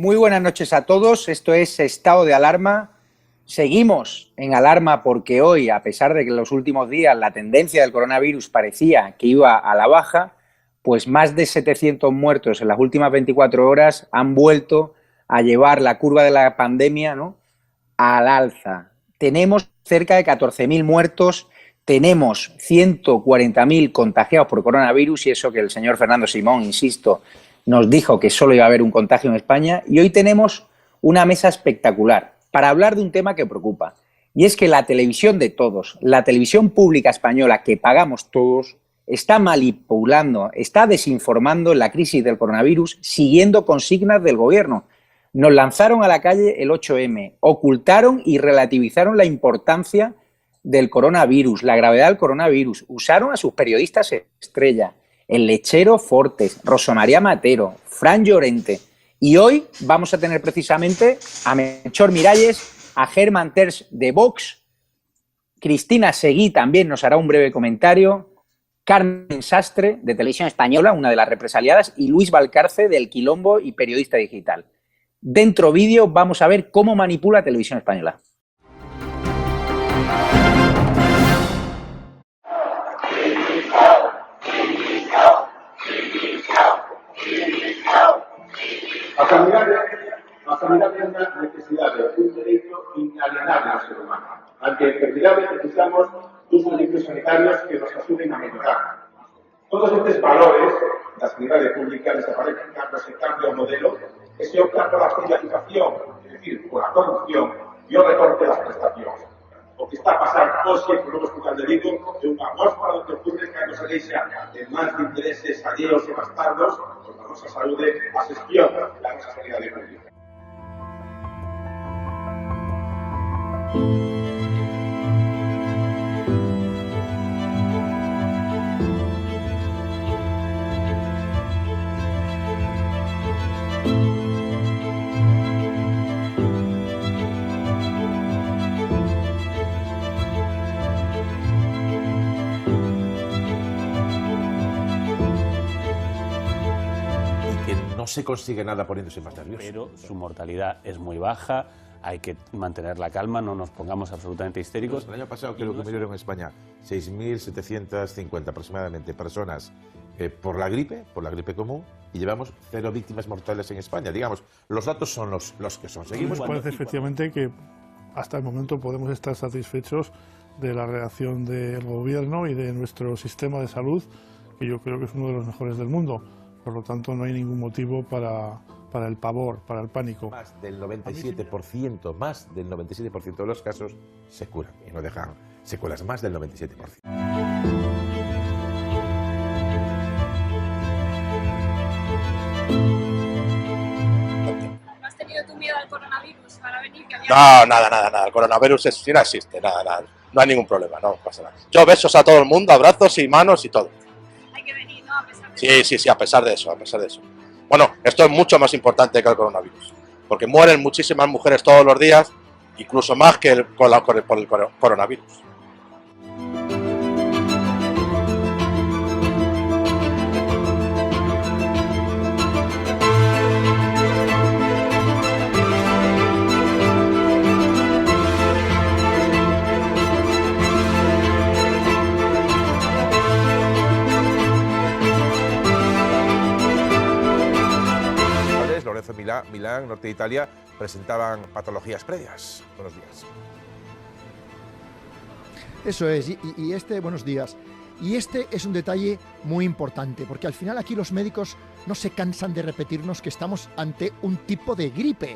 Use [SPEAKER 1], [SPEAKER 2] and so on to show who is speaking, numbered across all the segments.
[SPEAKER 1] Muy buenas noches a todos. Esto es Estado de Alarma. Seguimos en alarma porque hoy, a pesar de que en los últimos días la tendencia del coronavirus parecía que iba a la baja, pues más de 700 muertos en las últimas 24 horas han vuelto a llevar la curva de la pandemia, ¿no?, al alza. Tenemos cerca de 14.000 muertos, tenemos 140.000 contagiados por coronavirus, y eso que el señor Fernando Simón, insisto, nos dijo que solo iba a haber un contagio en España. Y hoy tenemos una mesa espectacular para hablar de un tema que preocupa, y es que la televisión de todos, la televisión pública española que pagamos todos, está manipulando, está desinformando en la crisis del coronavirus, siguiendo consignas del gobierno. Nos lanzaron a la calle el 8M, ocultaron y relativizaron la importancia del coronavirus, la gravedad del coronavirus, usaron a sus periodistas estrella, el Lechero Fortes, Rosa María Matero, Fran Llorente. Y hoy vamos a tener precisamente a Melchor Miralles, a Germán Terç de Vox, Cristina Seguí también nos hará un breve comentario, Carmen Sastre de Televisión Española, una de las represaliadas, y Luis Valcarce del Quilombo y periodista digital. Dentro vídeo vamos a ver cómo manipula Televisión Española.
[SPEAKER 2] La sanidad es una necesidad, un derecho inalienable al ser humano, al que efectivamente necesitamos unos servicios sanitarios que nos ayuden a mejorar. Todos estos valores, la sanidad pública, desaparecen cuando se cambia el modelo, que se opta por la privatización, es decir, por la corrupción y el recorte de las prestaciones. O que está pasando hoy, que luego escuchando de Vigo, de un amor para lo que ocurre que no se deixa de más de intereses alleos y bastardos, pues la nuestra salud a gestión la nuestra sanidad pública.
[SPEAKER 3] No se consigue nada poniéndose más nervioso.
[SPEAKER 4] Pero su mortalidad es muy baja, hay que mantener la calma, no nos pongamos absolutamente histéricos.
[SPEAKER 3] El año pasado creo que murieron en España 6.750 aproximadamente personas por la gripe común, y llevamos 0 víctimas mortales en España. Digamos, los datos son los que son. Seguimos.
[SPEAKER 5] Nos parece efectivamente que hasta el momento podemos estar satisfechos de la reacción del gobierno y de nuestro sistema de salud, que yo creo que es uno de los mejores del mundo. Por lo tanto, no hay ningún motivo para el pavor, para el pánico.
[SPEAKER 3] Más del 97% de los casos se curan y no dejan secuelas, más del 97%.
[SPEAKER 6] ¿No has tenido tu miedo al coronavirus para venir?
[SPEAKER 7] No, nada. El coronavirus no existe, nada. No hay ningún problema, no pasa nada. Yo besos a todo el mundo, abrazos y manos y todo.
[SPEAKER 6] Hay que venir, ¿no? A pesar de
[SPEAKER 7] Sí, a pesar de eso, Bueno, esto es mucho más importante que el coronavirus, porque mueren muchísimas mujeres todos los días, incluso más que por el coronavirus.
[SPEAKER 3] Lorenzo Milán, norte de Italia, presentaban patologías previas. Buenos días.
[SPEAKER 8] Eso es, y este, buenos días. Y este es un detalle muy importante, porque al final aquí los médicos no se cansan de repetirnos que estamos ante un tipo de gripe.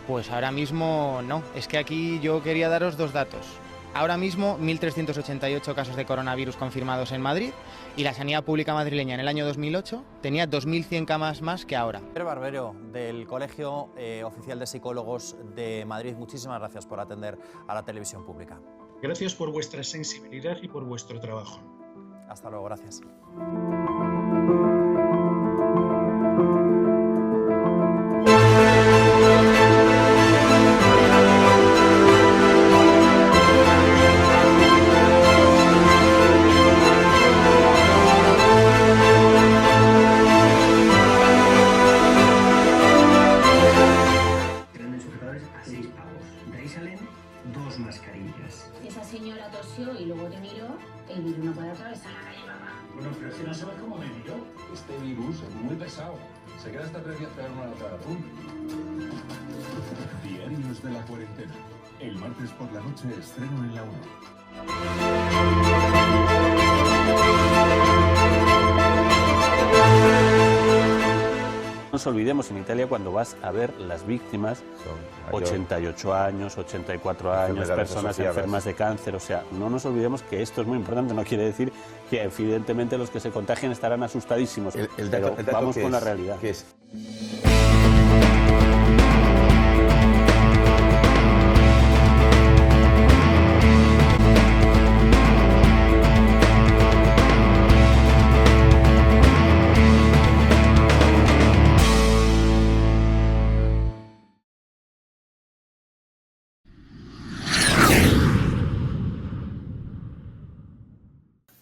[SPEAKER 9] Pues ahora mismo no, es que aquí yo quería daros dos datos. Ahora mismo 1.388 casos de coronavirus confirmados en Madrid, y la sanidad pública madrileña en el año 2008 tenía 2.100 camas más que ahora.
[SPEAKER 10] Barbero, del Colegio Oficial de Psicólogos de Madrid, muchísimas gracias por atender a la televisión pública.
[SPEAKER 11] Gracias por vuestra sensibilidad y por vuestro trabajo.
[SPEAKER 10] Hasta luego, gracias.
[SPEAKER 12] Este virus es muy pesado. Se queda hasta 3 días pegar una nota azul. Diarios de la cuarentena. El martes por la noche estreno en la 1.
[SPEAKER 4] No nos olvidemos, en Italia cuando vas a ver las víctimas, 88 años, 84 años, personas enfermas de cáncer, o sea, no nos olvidemos que esto es muy importante, no quiere decir que evidentemente los que se contagien estarán asustadísimos, pero vamos con la realidad.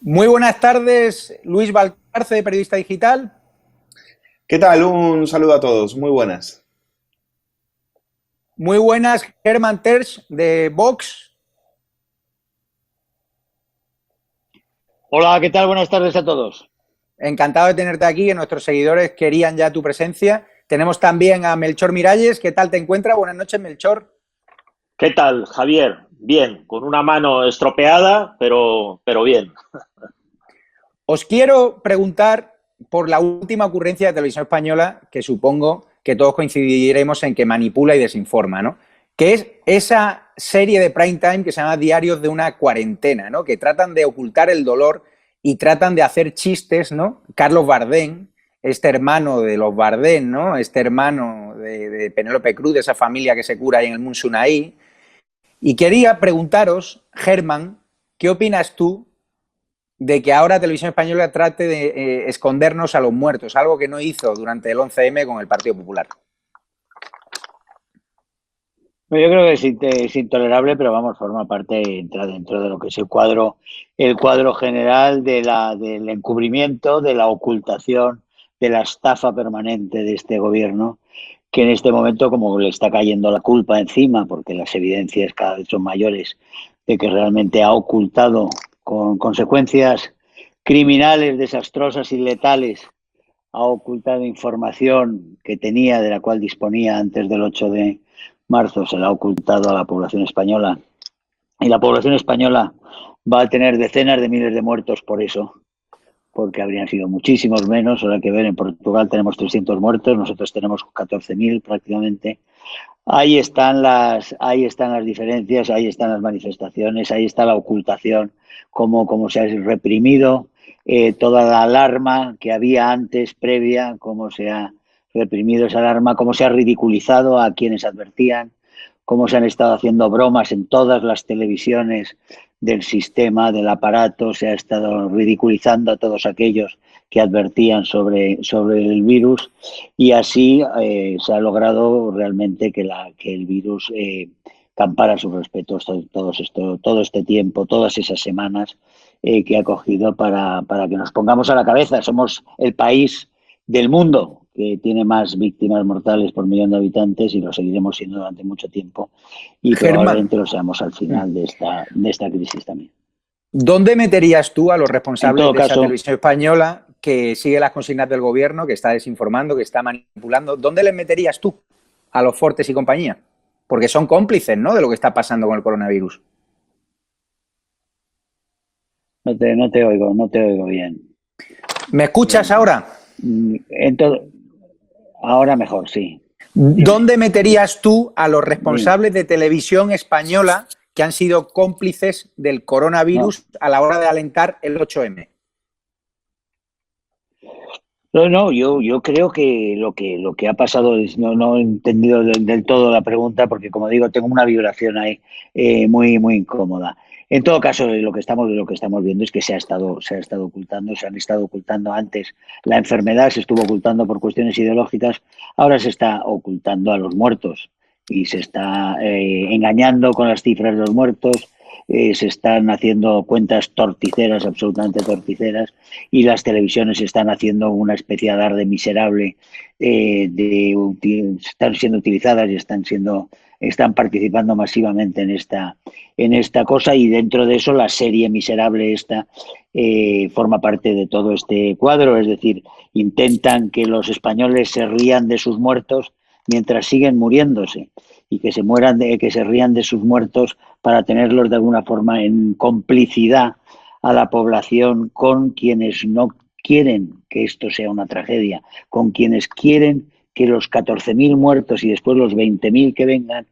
[SPEAKER 1] Muy buenas tardes, Luis Valcarce, periodista digital.
[SPEAKER 13] ¿Qué tal? Un saludo a todos, muy buenas.
[SPEAKER 1] Muy buenas, Germán Tersch, de Vox.
[SPEAKER 14] Hola, ¿qué tal? Buenas tardes a todos.
[SPEAKER 1] Encantado de tenerte aquí, que nuestros seguidores querían ya tu presencia. Tenemos también a Melchor Miralles. ¿Qué tal te encuentras? Buenas noches, Melchor.
[SPEAKER 14] ¿Qué tal, Javier? Bien, con una mano estropeada, pero bien.
[SPEAKER 1] Os quiero preguntar por la última ocurrencia de Televisión Española, que supongo que todos coincidiremos en que manipula y desinforma, ¿no? Que es esa serie de prime time que se llama Diarios de una cuarentena, ¿no? Que tratan de ocultar el dolor y tratan de hacer chistes, ¿no? Carlos Bardén, este hermano de los Bardén, ¿no? Este hermano de Penélope Cruz, de esa familia que se cura ahí en el Monsunaí. Y quería preguntaros, Germán, ¿qué opinas tú de que ahora Televisión Española trate de escondernos a los muertos, algo que no hizo durante el 11M con el Partido Popular?
[SPEAKER 14] Yo creo que es intolerable, pero vamos, forma parte, entra dentro de lo que es el cuadro general del encubrimiento, de la ocultación, de la estafa permanente de este gobierno, que en este momento, como le está cayendo la culpa encima, porque las evidencias cada vez son mayores de que realmente ha ocultado con consecuencias criminales, desastrosas y letales, ha ocultado información que tenía, de la cual disponía antes del 8 de marzo, se la ha ocultado a la población española. Y la población española va a tener decenas de miles de muertos por eso, porque habrían sido muchísimos menos. Ahora hay que ver, en Portugal tenemos 300 muertos, nosotros tenemos 14.000 prácticamente. Ahí están las diferencias, ahí están las manifestaciones, ahí está la ocultación, cómo se ha reprimido toda la alarma que había antes, previa, cómo se ha reprimido esa alarma, cómo se ha ridiculizado a quienes advertían, cómo se han estado haciendo bromas en todas las televisiones del sistema, del aparato, se ha estado ridiculizando a todos aquellos que advertían sobre el virus, y así se ha logrado realmente que el virus campara sus respetos todo este tiempo, todas esas semanas que ha cogido para que nos pongamos a la cabeza. Somos el país del mundo que tiene más víctimas mortales por millón de habitantes, y lo seguiremos siendo durante mucho tiempo, y probablemente lo seamos al final de esta crisis también.
[SPEAKER 1] ¿Dónde meterías tú a los responsables de esa Televisión Española que sigue las consignas del gobierno, que está desinformando, que está manipulando? ¿Dónde les meterías tú a los Fortes y compañía? Porque son cómplices, ¿no?, de lo que está pasando con el coronavirus.
[SPEAKER 14] No te oigo bien.
[SPEAKER 1] ¿Me escuchas ahora?
[SPEAKER 14] Entonces, ahora mejor, sí.
[SPEAKER 1] ¿Dónde meterías tú a los responsables de Televisión Española que han sido cómplices del coronavirus a la hora de alentar el 8M?
[SPEAKER 14] No, yo creo que lo que ha pasado es, no he entendido del todo la pregunta, porque, como digo, tengo una vibración ahí muy incómoda. En todo caso, lo que estamos viendo es que se han estado ocultando antes la enfermedad, se estuvo ocultando por cuestiones ideológicas, ahora se está ocultando a los muertos y se está engañando con las cifras de los muertos, se están haciendo cuentas torticeras, absolutamente torticeras, y las televisiones están haciendo una especie de alarde miserable, están siendo utilizadas y están participando masivamente en esta cosa, y dentro de eso la serie miserable esta forma parte de todo este cuadro. Es decir, intentan que los españoles se rían de sus muertos mientras siguen muriéndose, y que se rían de sus muertos para tenerlos de alguna forma en complicidad a la población con quienes no quieren que esto sea una tragedia, con quienes quieren que los 14.000 muertos y después los 20.000 que vengan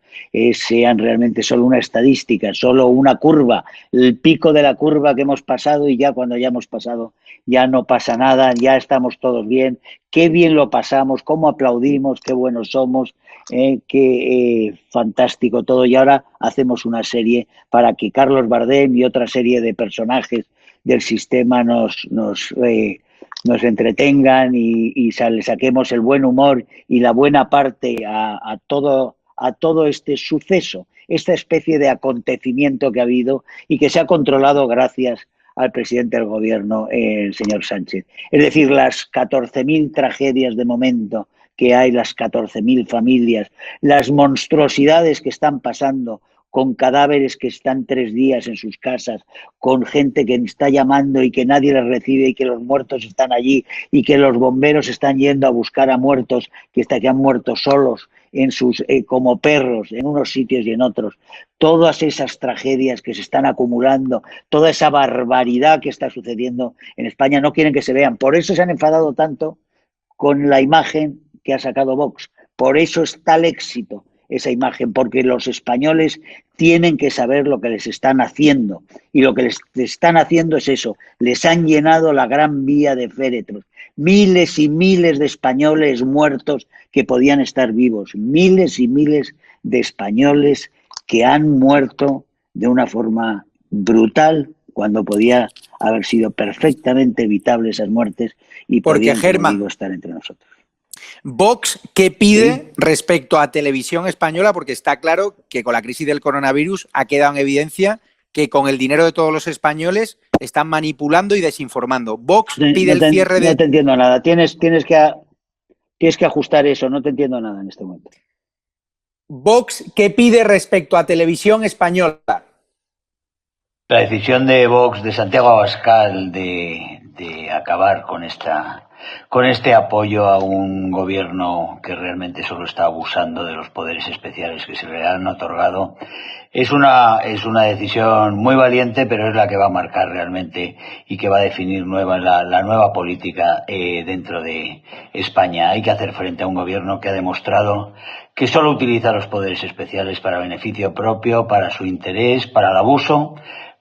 [SPEAKER 14] sean realmente solo una estadística, solo una curva, el pico de la curva que hemos pasado, y ya cuando ya hemos pasado ya no pasa nada, ya estamos todos bien, qué bien lo pasamos, cómo aplaudimos, qué buenos somos, qué fantástico todo, y ahora hacemos una serie para que Carlos Bardem y otra serie de personajes del sistema nos entretengan y le saquemos el buen humor y la buena parte a todo este suceso, esta especie de acontecimiento que ha habido y que se ha controlado gracias al presidente del gobierno, el señor Sánchez. Es decir, las 14.000 tragedias de momento que hay, las 14.000 familias, las monstruosidades que están pasando, con cadáveres que están 3 días en sus casas, con gente que está llamando y que nadie les recibe, y que los muertos están allí, y que los bomberos están yendo a buscar a muertos que han muerto solos como perros en unos sitios y en otros. Todas esas tragedias que se están acumulando, toda esa barbaridad que está sucediendo en España, no quieren que se vean. Por eso se han enfadado tanto con la imagen que ha sacado Vox. Por eso es tal éxito esa imagen, porque los españoles tienen que saber lo que les están haciendo, y lo que les están haciendo es eso: les han llenado la Gran Vía de féretros, miles y miles de españoles muertos que podían estar vivos, miles y miles de españoles que han muerto de una forma brutal cuando podía haber sido perfectamente evitable esas muertes, y podían, como digo, estar entre nosotros.
[SPEAKER 1] Vox, ¿qué pide respecto a Televisión Española? Porque está claro que con la crisis del coronavirus ha quedado en evidencia que con el dinero de todos los españoles están manipulando y desinformando. Vox pide el cierre de...
[SPEAKER 14] No te entiendo nada. Tienes que ajustar eso. No te entiendo nada en este momento.
[SPEAKER 1] Vox, ¿qué pide respecto a Televisión Española?
[SPEAKER 14] La decisión de Vox, de Santiago Abascal, de acabar con este apoyo a un gobierno que realmente solo está abusando de los poderes especiales que se le han otorgado, es una decisión muy valiente, pero es la que va a marcar realmente y que va a definir la nueva política dentro de España. Hay que hacer frente a un gobierno que ha demostrado que solo utiliza los poderes especiales para beneficio propio, para su interés, para el abuso,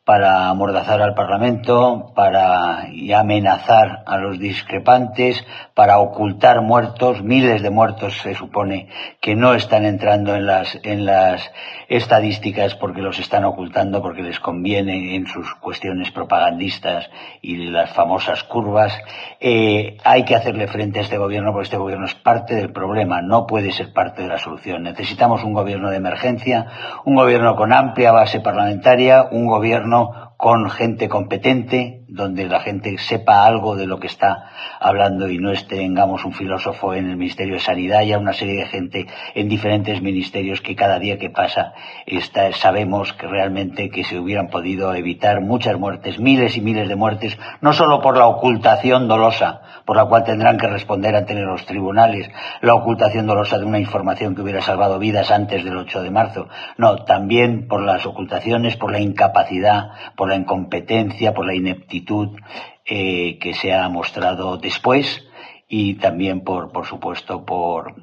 [SPEAKER 14] para amordazar al Parlamento, para amenazar a los discrepantes, para ocultar muertos. Miles de muertos se supone que no están entrando en las estadísticas porque los están ocultando, porque les conviene en sus cuestiones propagandistas y las famosas curvas. Hay que hacerle frente a este gobierno, porque este gobierno es parte del problema, no puede ser parte de la solución. Necesitamos un gobierno de emergencia, un gobierno con amplia base parlamentaria, un gobierno con gente competente, donde la gente sepa algo de lo que está hablando y no tengamos un filósofo en el Ministerio de Sanidad y a una serie de gente en diferentes ministerios que cada día que pasa sabemos que realmente que se hubieran podido evitar muchas muertes, miles y miles de muertes, no solo por la ocultación dolosa, por la cual tendrán que responder ante los tribunales, la ocultación dolosa de una información que hubiera salvado vidas antes del 8 de marzo, no, también por las ocultaciones, por la incapacidad, por la incompetencia, por la ineptitud que se ha mostrado después, y también por supuesto por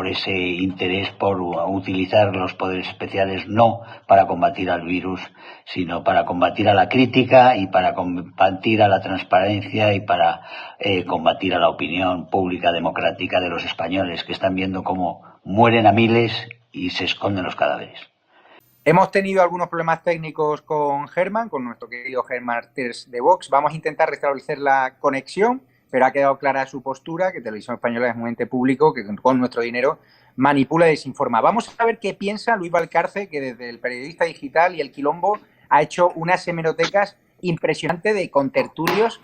[SPEAKER 14] ese interés por utilizar los poderes especiales no para combatir al virus, sino para combatir a la crítica y para combatir a la transparencia y para combatir a la opinión pública democrática de los españoles, que están viendo cómo mueren a miles y se esconden los cadáveres.
[SPEAKER 1] Hemos tenido algunos problemas técnicos con Germán, con nuestro querido Germán Artés de Vox. Vamos a intentar restablecer la conexión, pero ha quedado clara su postura, que Televisión Española es un ente público que con nuestro dinero manipula y desinforma. Vamos a ver qué piensa Luis Valcarce, que desde el Periodista Digital y El Quilombo ha hecho unas hemerotecas impresionantes de contertulios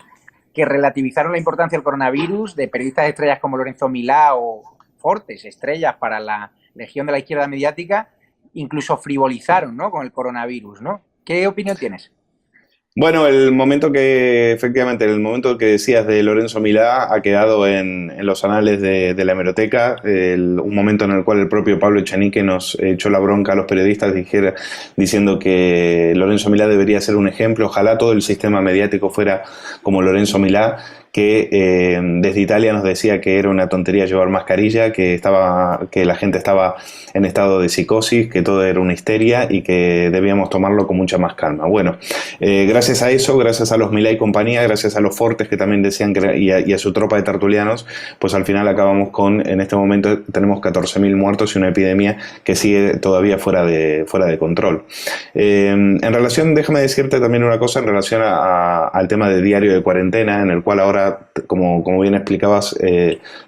[SPEAKER 1] que relativizaron la importancia del coronavirus, de periodistas estrellas como Lorenzo Milá o Fortes, estrellas para la legión de la izquierda mediática, incluso frivolizaron, ¿no?, con el coronavirus, ¿no? ¿Qué opinión tienes?
[SPEAKER 13] Bueno, el momento que decías de Lorenzo Milá ha quedado en los anales de la hemeroteca, un momento en el cual el propio Pablo Echenique nos echó la bronca a los periodistas diciendo que Lorenzo Milá debería ser un ejemplo, ojalá todo el sistema mediático fuera como Lorenzo Milá, que desde Italia nos decía que era una tontería llevar mascarilla, que la gente estaba en estado de psicosis, que todo era una histeria y que debíamos tomarlo con mucha más calma. Bueno, gracias a eso, gracias a los Milá y compañía, gracias a los Fortes que también decían y a su tropa de tertulianos, pues al final acabamos en este momento tenemos 14.000 muertos y una epidemia que sigue todavía fuera de control. En relación, déjame decirte también una cosa en relación al tema de diario de cuarentena, en el cual ahora, como bien explicabas,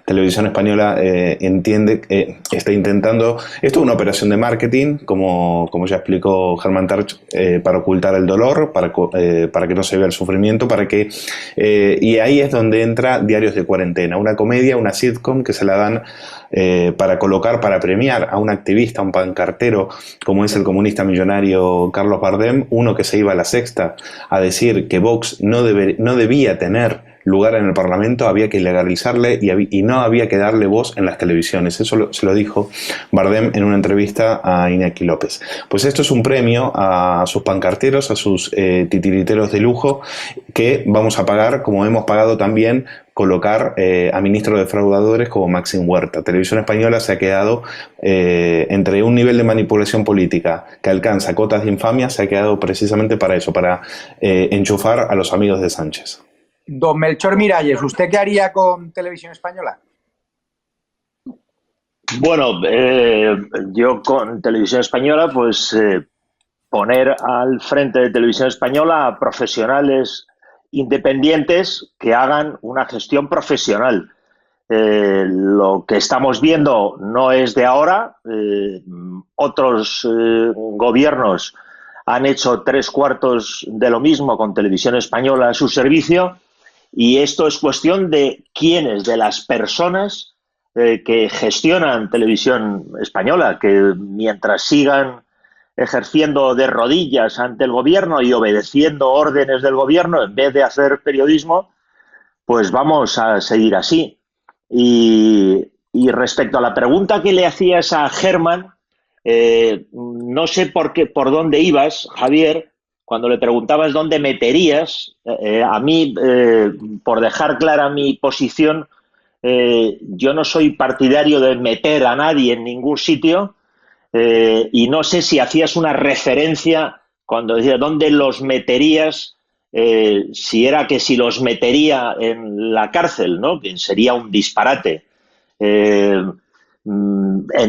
[SPEAKER 13] Televisión Española está intentando, esto es una operación de marketing, como ya explicó Germán Tarch, para ocultar el dolor, para que no se vea el sufrimiento, y ahí es donde entra Diarios de Cuarentena, una comedia, una sitcom que se la dan para premiar a un activista, a un pancartero, como es el comunista millonario Carlos Bardem, uno que se iba a La Sexta a decir que Vox no debía tener lugar en el Parlamento, había que ilegalizarle y no había que darle voz en las televisiones. Eso se lo dijo Bardem en una entrevista a Iñaki López. Pues esto es un premio a sus pancarteros, a sus titiriteros de lujo, que vamos a pagar, como hemos pagado también colocar a ministros defraudadores como Maxim Huerta. Televisión Española se ha quedado entre un nivel de manipulación política que alcanza cotas de infamia, se ha quedado precisamente para eso, para enchufar a los amigos de Sánchez.
[SPEAKER 1] Don Melchor Miralles, ¿usted qué haría con Televisión Española?
[SPEAKER 14] Bueno, yo con Televisión Española, pues poner al frente de Televisión Española a profesionales independientes que hagan una gestión profesional. Lo que estamos viendo no es de ahora. Otros gobiernos han hecho 3/4 de lo mismo con Televisión Española a su servicio. Y esto es cuestión de quiénes, de las personas que gestionan Televisión Española, que mientras sigan ejerciendo de rodillas ante el gobierno y obedeciendo órdenes del gobierno en vez de hacer periodismo, pues vamos a seguir así. Y respecto a la pregunta que le hacías a Germán, no sé por dónde ibas, Javier, cuando le preguntabas dónde meterías. A mí, por dejar clara mi posición, yo no soy partidario de meter a nadie en ningún sitio, y no sé si hacías una referencia cuando decía dónde los meterías, si era que si los metería en la cárcel, ¿no?, que sería un disparate, en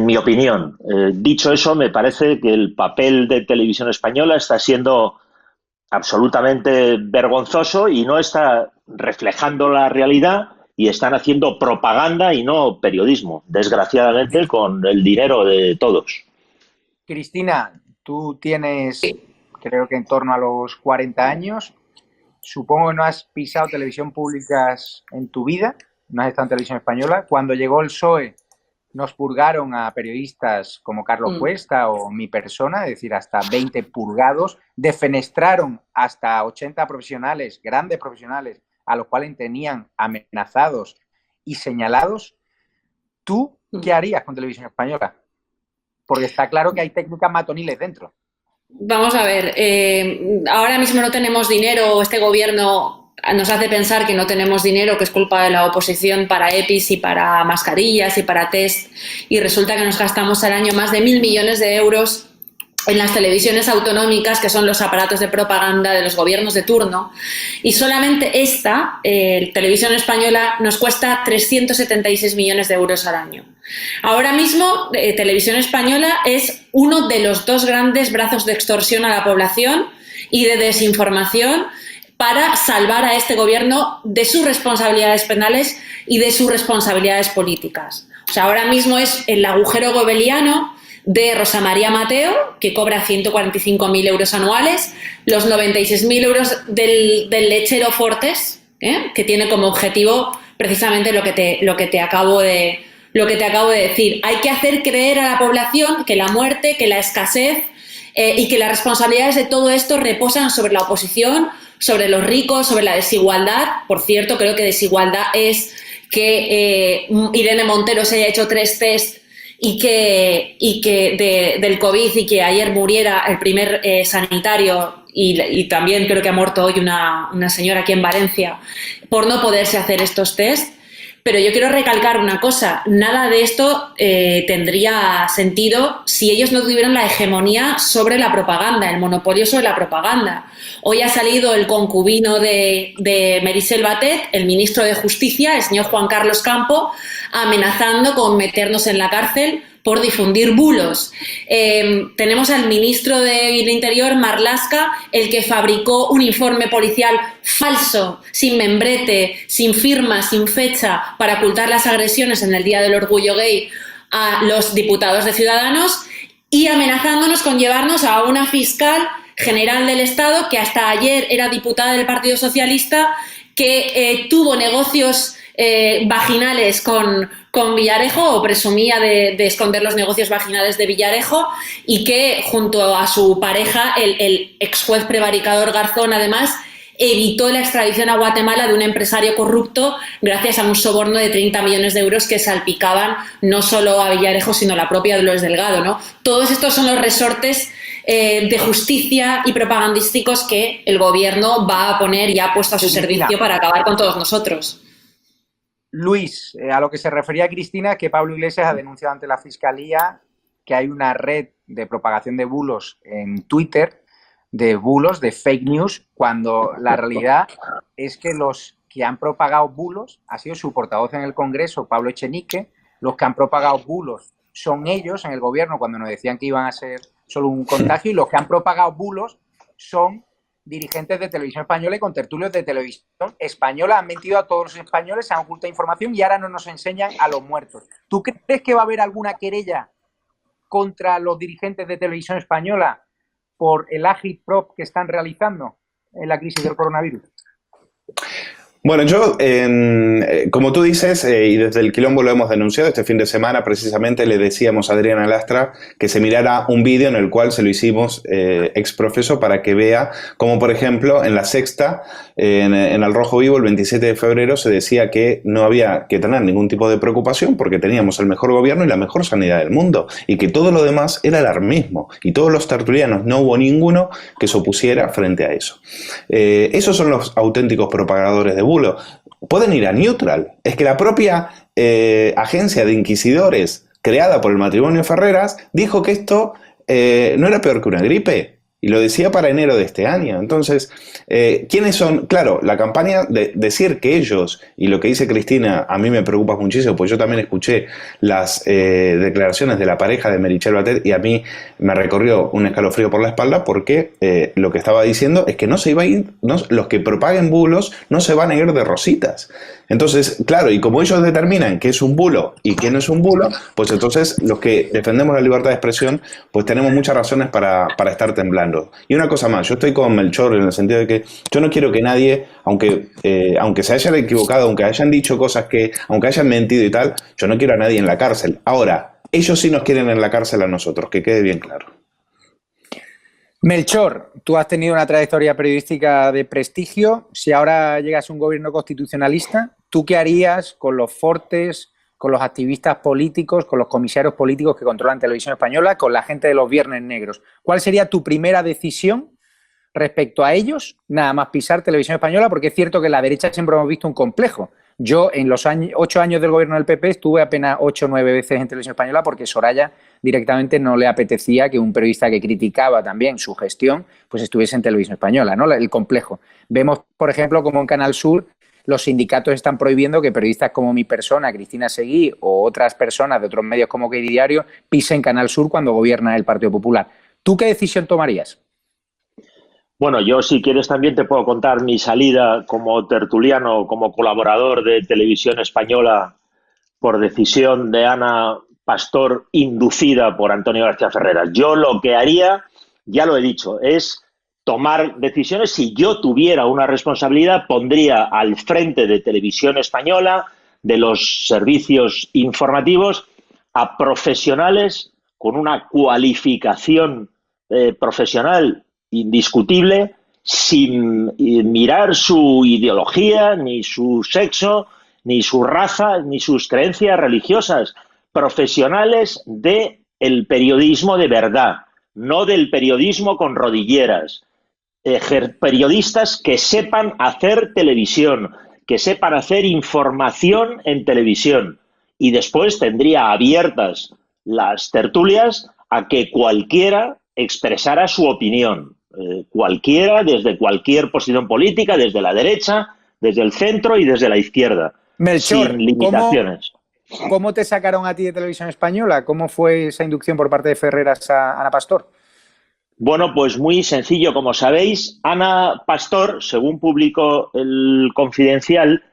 [SPEAKER 14] mi opinión. Dicho eso, me parece que el papel de Televisión Española está siendo absolutamente vergonzoso y no está reflejando la realidad, y están haciendo propaganda y no periodismo, desgraciadamente, con el dinero de todos.
[SPEAKER 1] Cristina, tú tienes, creo que en torno a los 40 años, supongo que no has pisado televisión públicas en tu vida, no has estado en Televisión Española. Cuando llegó el PSOE nos purgaron a periodistas como Carlos Cuesta o mi persona, es decir, hasta 20 purgados, defenestraron hasta 80 profesionales, grandes profesionales, a los cuales tenían amenazados y señalados. ¿Tú qué harías con Televisión Española? Porque está claro que hay técnicas matoniles dentro.
[SPEAKER 15] Vamos a ver, ahora mismo no tenemos dinero, este gobierno nos hace pensar que no tenemos dinero, que es culpa de la oposición para EPIs y para mascarillas y para test, y resulta que nos gastamos al año más de 1.000 millones de euros en las televisiones autonómicas, que son los aparatos de propaganda de los gobiernos de turno, y solamente esta, Televisión Española, nos cuesta 376 millones de euros al año. Ahora mismo, Televisión Española es uno de los 2 grandes brazos de extorsión a la población y de desinformación para salvar a este gobierno de sus responsabilidades penales y de sus responsabilidades políticas. O sea, ahora mismo es el agujero gobeliano de Rosa María Mateo, que cobra 145.000 euros anuales, los 96.000 euros del lechero Fortes, que tiene como objetivo precisamente lo que te acabo de decir. Hay que hacer creer a la población que la muerte, que la escasez y que las responsabilidades de todo esto reposan sobre la oposición, sobre los ricos, sobre la desigualdad. Por cierto, creo que desigualdad es que Irene Montero se haya hecho 3 test y que del COVID y que ayer muriera el primer sanitario y también creo que ha muerto hoy una señora aquí en Valencia por no poderse hacer estos test. Pero yo quiero recalcar una cosa, nada de esto tendría sentido si ellos no tuvieran la hegemonía sobre la propaganda, el monopolio sobre la propaganda. Hoy ha salido el concubino de Meritxell Batet, el ministro de Justicia, el señor Juan Carlos Campo, amenazando con meternos en la cárcel por difundir bulos. Tenemos al ministro del Interior, Marlaska, el que fabricó un informe policial falso, sin membrete, sin firma, sin fecha, para ocultar las agresiones en el Día del Orgullo Gay a los diputados de Ciudadanos y amenazándonos con llevarnos a una fiscal general del Estado que hasta ayer era diputada del Partido Socialista, que tuvo negocios vaginales con Villarejo o presumía de esconder los negocios vaginales de Villarejo y que junto a su pareja, el ex juez prevaricador Garzón, además, evitó la extradición a Guatemala de un empresario corrupto gracias a un soborno de 30 millones de euros que salpicaban no solo a Villarejo, sino a la propia Dolores Delgado, ¿no? Todos estos son los resortes de justicia y propagandísticos que el gobierno va a poner y ha puesto a su servicio para acabar con todos nosotros.
[SPEAKER 1] Luis, a lo que se refería Cristina, que Pablo Iglesias ha denunciado ante la Fiscalía que hay una red de propagación de bulos en Twitter, de bulos, de fake news, cuando la realidad es que los que han propagado bulos ha sido su portavoz en el Congreso, Pablo Echenique. Los que han propagado bulos son ellos en el gobierno cuando nos decían que iban a ser solo un contagio, y los que han propagado bulos son dirigentes de Televisión Española y contertulios de Televisión Española. Han mentido a todos los españoles, se han ocultado información y ahora no nos enseñan a los muertos. ¿Tú crees que va a haber alguna querella contra los dirigentes de Televisión Española por el agitprop que están realizando en la crisis del coronavirus?
[SPEAKER 13] Bueno, yo, como tú dices, y desde el Quilombo lo hemos denunciado, este fin de semana precisamente le decíamos a Adriana Lastra que se mirara un vídeo en el cual se lo hicimos ex profeso para que vea cómo, por ejemplo, en La Sexta, en El Rojo Vivo, el 27 de febrero, se decía que no había que tener ningún tipo de preocupación porque teníamos el mejor gobierno y la mejor sanidad del mundo, y que todo lo demás era alarmismo, y todos los tertulianos, no hubo ninguno que se opusiera frente a eso. Esos son los auténticos propagadores de bulo. Pueden ir a Neutral. Es que la propia agencia de inquisidores creada por el matrimonio Ferreras dijo que esto no era peor que una gripe. Y lo decía para enero de este año. Entonces, ¿quiénes son? Claro, la campaña de decir que ellos, y lo que dice Cristina, a mí me preocupa muchísimo, pues yo también escuché las declaraciones de la pareja de Meritxell Batet y a mí me recorrió un escalofrío por la espalda porque lo que estaba diciendo es que no se iba a ir, los que propaguen bulos no se van a ir de rositas. Entonces, claro, y como ellos determinan qué es un bulo y qué no es un bulo, pues entonces los que defendemos la libertad de expresión, pues tenemos muchas razones para estar temblando. Y una cosa más, yo estoy con Melchor en el sentido de que yo no quiero que nadie, aunque se hayan equivocado, aunque hayan dicho cosas aunque hayan mentido y tal, yo no quiero a nadie en la cárcel. Ahora, ellos sí nos quieren en la cárcel a nosotros, que quede bien claro.
[SPEAKER 1] Melchor, tú has tenido una trayectoria periodística de prestigio. Si ahora llegas a un gobierno constitucionalista, ¿tú qué harías con los Fortes, con los activistas políticos, con los comisarios políticos que controlan Televisión Española, con la gente de los Viernes Negros? ¿Cuál sería tu primera decisión respecto a ellos, nada más pisar Televisión Española? Porque es cierto que en la derecha siempre hemos visto un complejo. Yo, en los 8 años del gobierno del PP, estuve apenas 8 o 9 veces en Televisión Española porque Soraya directamente no le apetecía que un periodista que criticaba también su gestión pues estuviese en Televisión Española, ¿no? El complejo. Vemos, por ejemplo, como en Canal Sur los sindicatos están prohibiendo que periodistas como mi persona, Cristina Seguí, o otras personas de otros medios como Que Diario pisen Canal Sur cuando gobierna el Partido Popular. ¿Tú qué decisión tomarías?
[SPEAKER 16] Bueno, yo si quieres también te puedo contar mi salida como tertuliano, como colaborador de Televisión Española por decisión de Ana Pastor inducida por Antonio García Ferreras. Yo lo que haría, ya lo he dicho, es tomar decisiones. Si yo tuviera una responsabilidad, pondría al frente de Televisión Española, de los servicios informativos, a profesionales con una cualificación profesional indiscutible, sin mirar su ideología, ni su sexo, ni su raza, ni sus creencias religiosas. Profesionales del periodismo de verdad, no del periodismo con rodilleras. Periodistas que sepan hacer televisión, que sepan hacer información en televisión. Y después tendría abiertas las tertulias a que cualquiera expresara su opinión. Cualquiera, desde cualquier posición política, desde la derecha, desde el centro y desde la izquierda.
[SPEAKER 1] Melchor,
[SPEAKER 16] sin limitaciones.
[SPEAKER 1] ¿Cómo te sacaron a ti de Televisión Española? ¿Cómo fue esa inducción por parte de Ferreras a Ana Pastor?
[SPEAKER 16] Bueno, pues muy sencillo. Como sabéis, Ana Pastor, según publicó el Confidencial,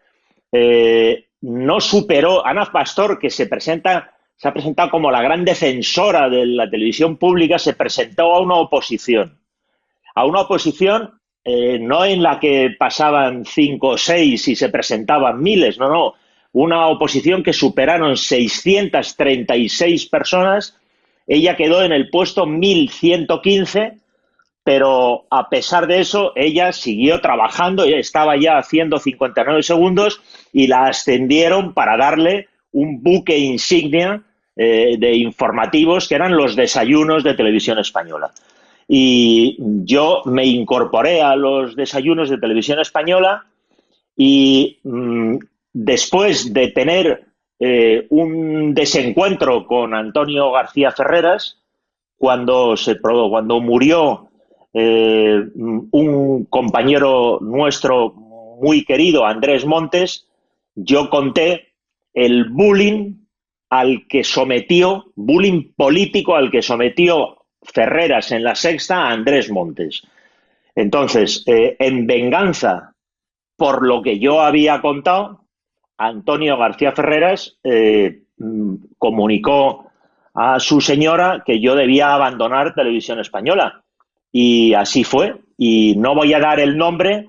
[SPEAKER 16] no superó. Ana Pastor, que se ha presentado como la gran defensora de la televisión pública, se presentó a una oposición. A una oposición no en la que pasaban 5 o 6 y se presentaban miles, no. Una oposición que superaron 636 personas. Ella quedó en el puesto 1115, pero a pesar de eso, ella siguió trabajando, ella estaba ya haciendo 59 segundos y la ascendieron para darle un buque insignia de informativos que eran los desayunos de Televisión Española. Y yo me incorporé a los desayunos de Televisión Española y después de tener un desencuentro con Antonio García Ferreras, cuando murió un compañero nuestro muy querido, Andrés Montes, yo conté el bullying político al que sometió Ferreras en La Sexta a Andrés Montes. Entonces, en venganza por lo que yo había contado, Antonio García Ferreras comunicó a su señora que yo debía abandonar Televisión Española. Y así fue. Y no voy a dar el nombre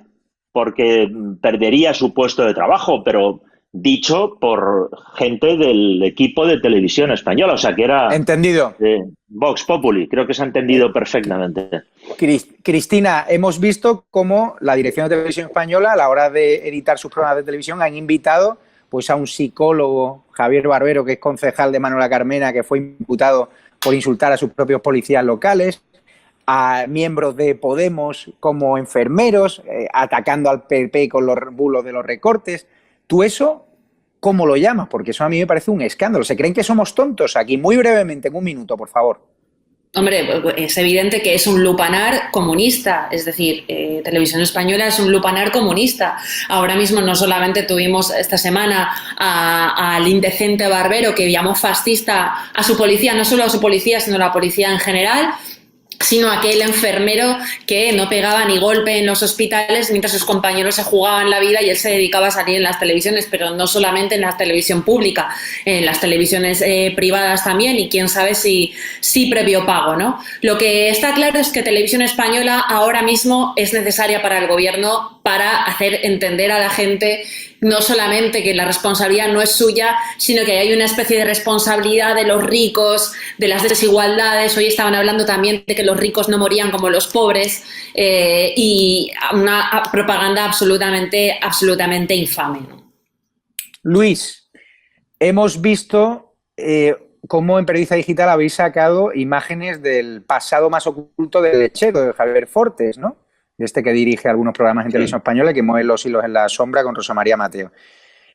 [SPEAKER 16] porque perdería su puesto de trabajo, pero dicho por gente del equipo de Televisión Española. O sea, que era...
[SPEAKER 1] Entendido.
[SPEAKER 16] Vox Populi. Creo que se ha entendido perfectamente.
[SPEAKER 1] Cristina, hemos visto cómo la dirección de Televisión Española, a la hora de editar sus programas de televisión, han invitado pues a un psicólogo, Javier Barbero, que es concejal de Manuela Carmena, que fue imputado por insultar a sus propios policías locales, a miembros de Podemos como enfermeros, atacando al PP con los bulos de los recortes. ¿Tú eso cómo lo llamas? Porque eso a mí me parece un escándalo. ¿Se creen que somos tontos aquí? Muy brevemente, en un minuto, por favor.
[SPEAKER 15] Hombre, es evidente que es un lupanar comunista, es decir, Televisión Española es un lupanar comunista. Ahora mismo no solamente tuvimos esta semana al indecente Barbero que llamó fascista a su policía, no solo a su policía, sino a la policía en general, sino aquel enfermero que no pegaba ni golpe en los hospitales mientras sus compañeros se jugaban la vida y él se dedicaba a salir en las televisiones, pero no solamente en la televisión pública, en las televisiones privadas también, y quién sabe si previo pago, ¿no? Lo que está claro es que Televisión Española ahora mismo es necesaria para el gobierno para hacer entender a la gente no solamente que la responsabilidad no es suya, sino que hay una especie de responsabilidad de los ricos, de las desigualdades. Hoy estaban hablando también de que los ricos no morían como los pobres, y una propaganda absolutamente infame, ¿no?
[SPEAKER 1] Luis, hemos visto cómo en Periodista Digital habéis sacado imágenes del pasado más oculto del lechero, de Javier Fortes, ¿no? Este que dirige algunos programas en Televisión Española y que mueve los hilos en la sombra con Rosa María Mateo.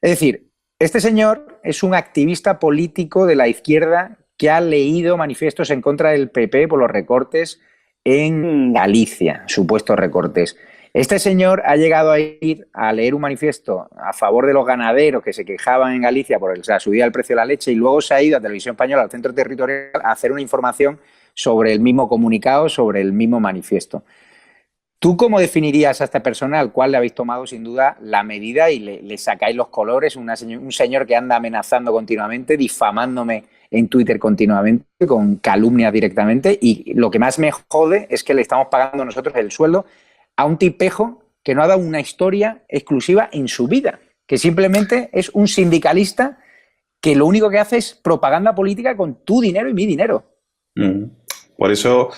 [SPEAKER 1] Es decir, este señor es un activista político de la izquierda que ha leído manifiestos en contra del PP por los recortes en Galicia, supuestos recortes. Este señor ha llegado a ir a leer un manifiesto a favor de los ganaderos que se quejaban en Galicia por la subida del precio de la leche, y luego se ha ido a Televisión Española, al centro territorial, a hacer una información sobre el mismo comunicado, sobre el mismo manifiesto. ¿Tú cómo definirías a esta persona al cual le habéis tomado sin duda la medida y le sacáis los colores? Un señor que anda amenazando continuamente, difamándome en Twitter continuamente, con calumnias directamente, y lo que más me jode es que le estamos pagando nosotros el sueldo a un tipejo que no ha dado una historia exclusiva en su vida, que simplemente es un sindicalista que lo único que hace es propaganda política con tu dinero y mi dinero.
[SPEAKER 13] Por eso,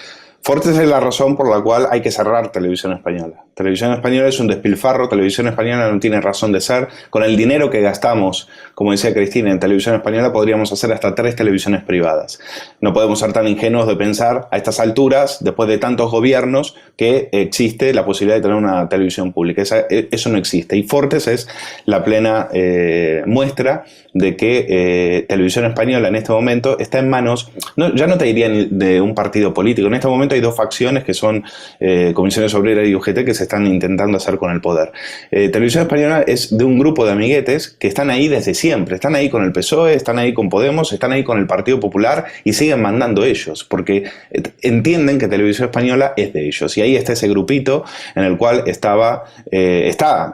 [SPEAKER 13] Fortes es la razón por la cual hay que cerrar Televisión Española. Televisión Española es un despilfarro, Televisión Española no tiene razón de ser. Con el dinero que gastamos, como decía Cristina, en Televisión Española podríamos hacer hasta 3 televisiones privadas. No podemos ser tan ingenuos de pensar a estas alturas, después de tantos gobiernos, que existe la posibilidad de tener una televisión pública. Eso no existe. Y Fortes es la plena muestra de que Televisión Española en este momento está en manos, ya no te diría ni de un partido político. En este momento hay 2 facciones que son Comisiones Obreras y UGT que se están intentando hacer con el poder. Televisión Española es de un grupo de amiguetes que están ahí desde siempre. Están ahí con el PSOE, están ahí con Podemos, están ahí con el Partido Popular y siguen mandando ellos porque entienden que Televisión Española es de ellos. Y ahí está ese grupito en el cual está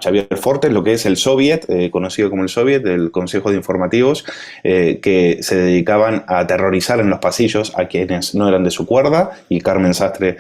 [SPEAKER 13] Xavier Fortes, lo que es el Soviet, conocido como el Soviet, del Consejo de Informativos, que se dedicaban a aterrorizar en los pasillos a quienes no eran de su cuerda, y Carmen Sastre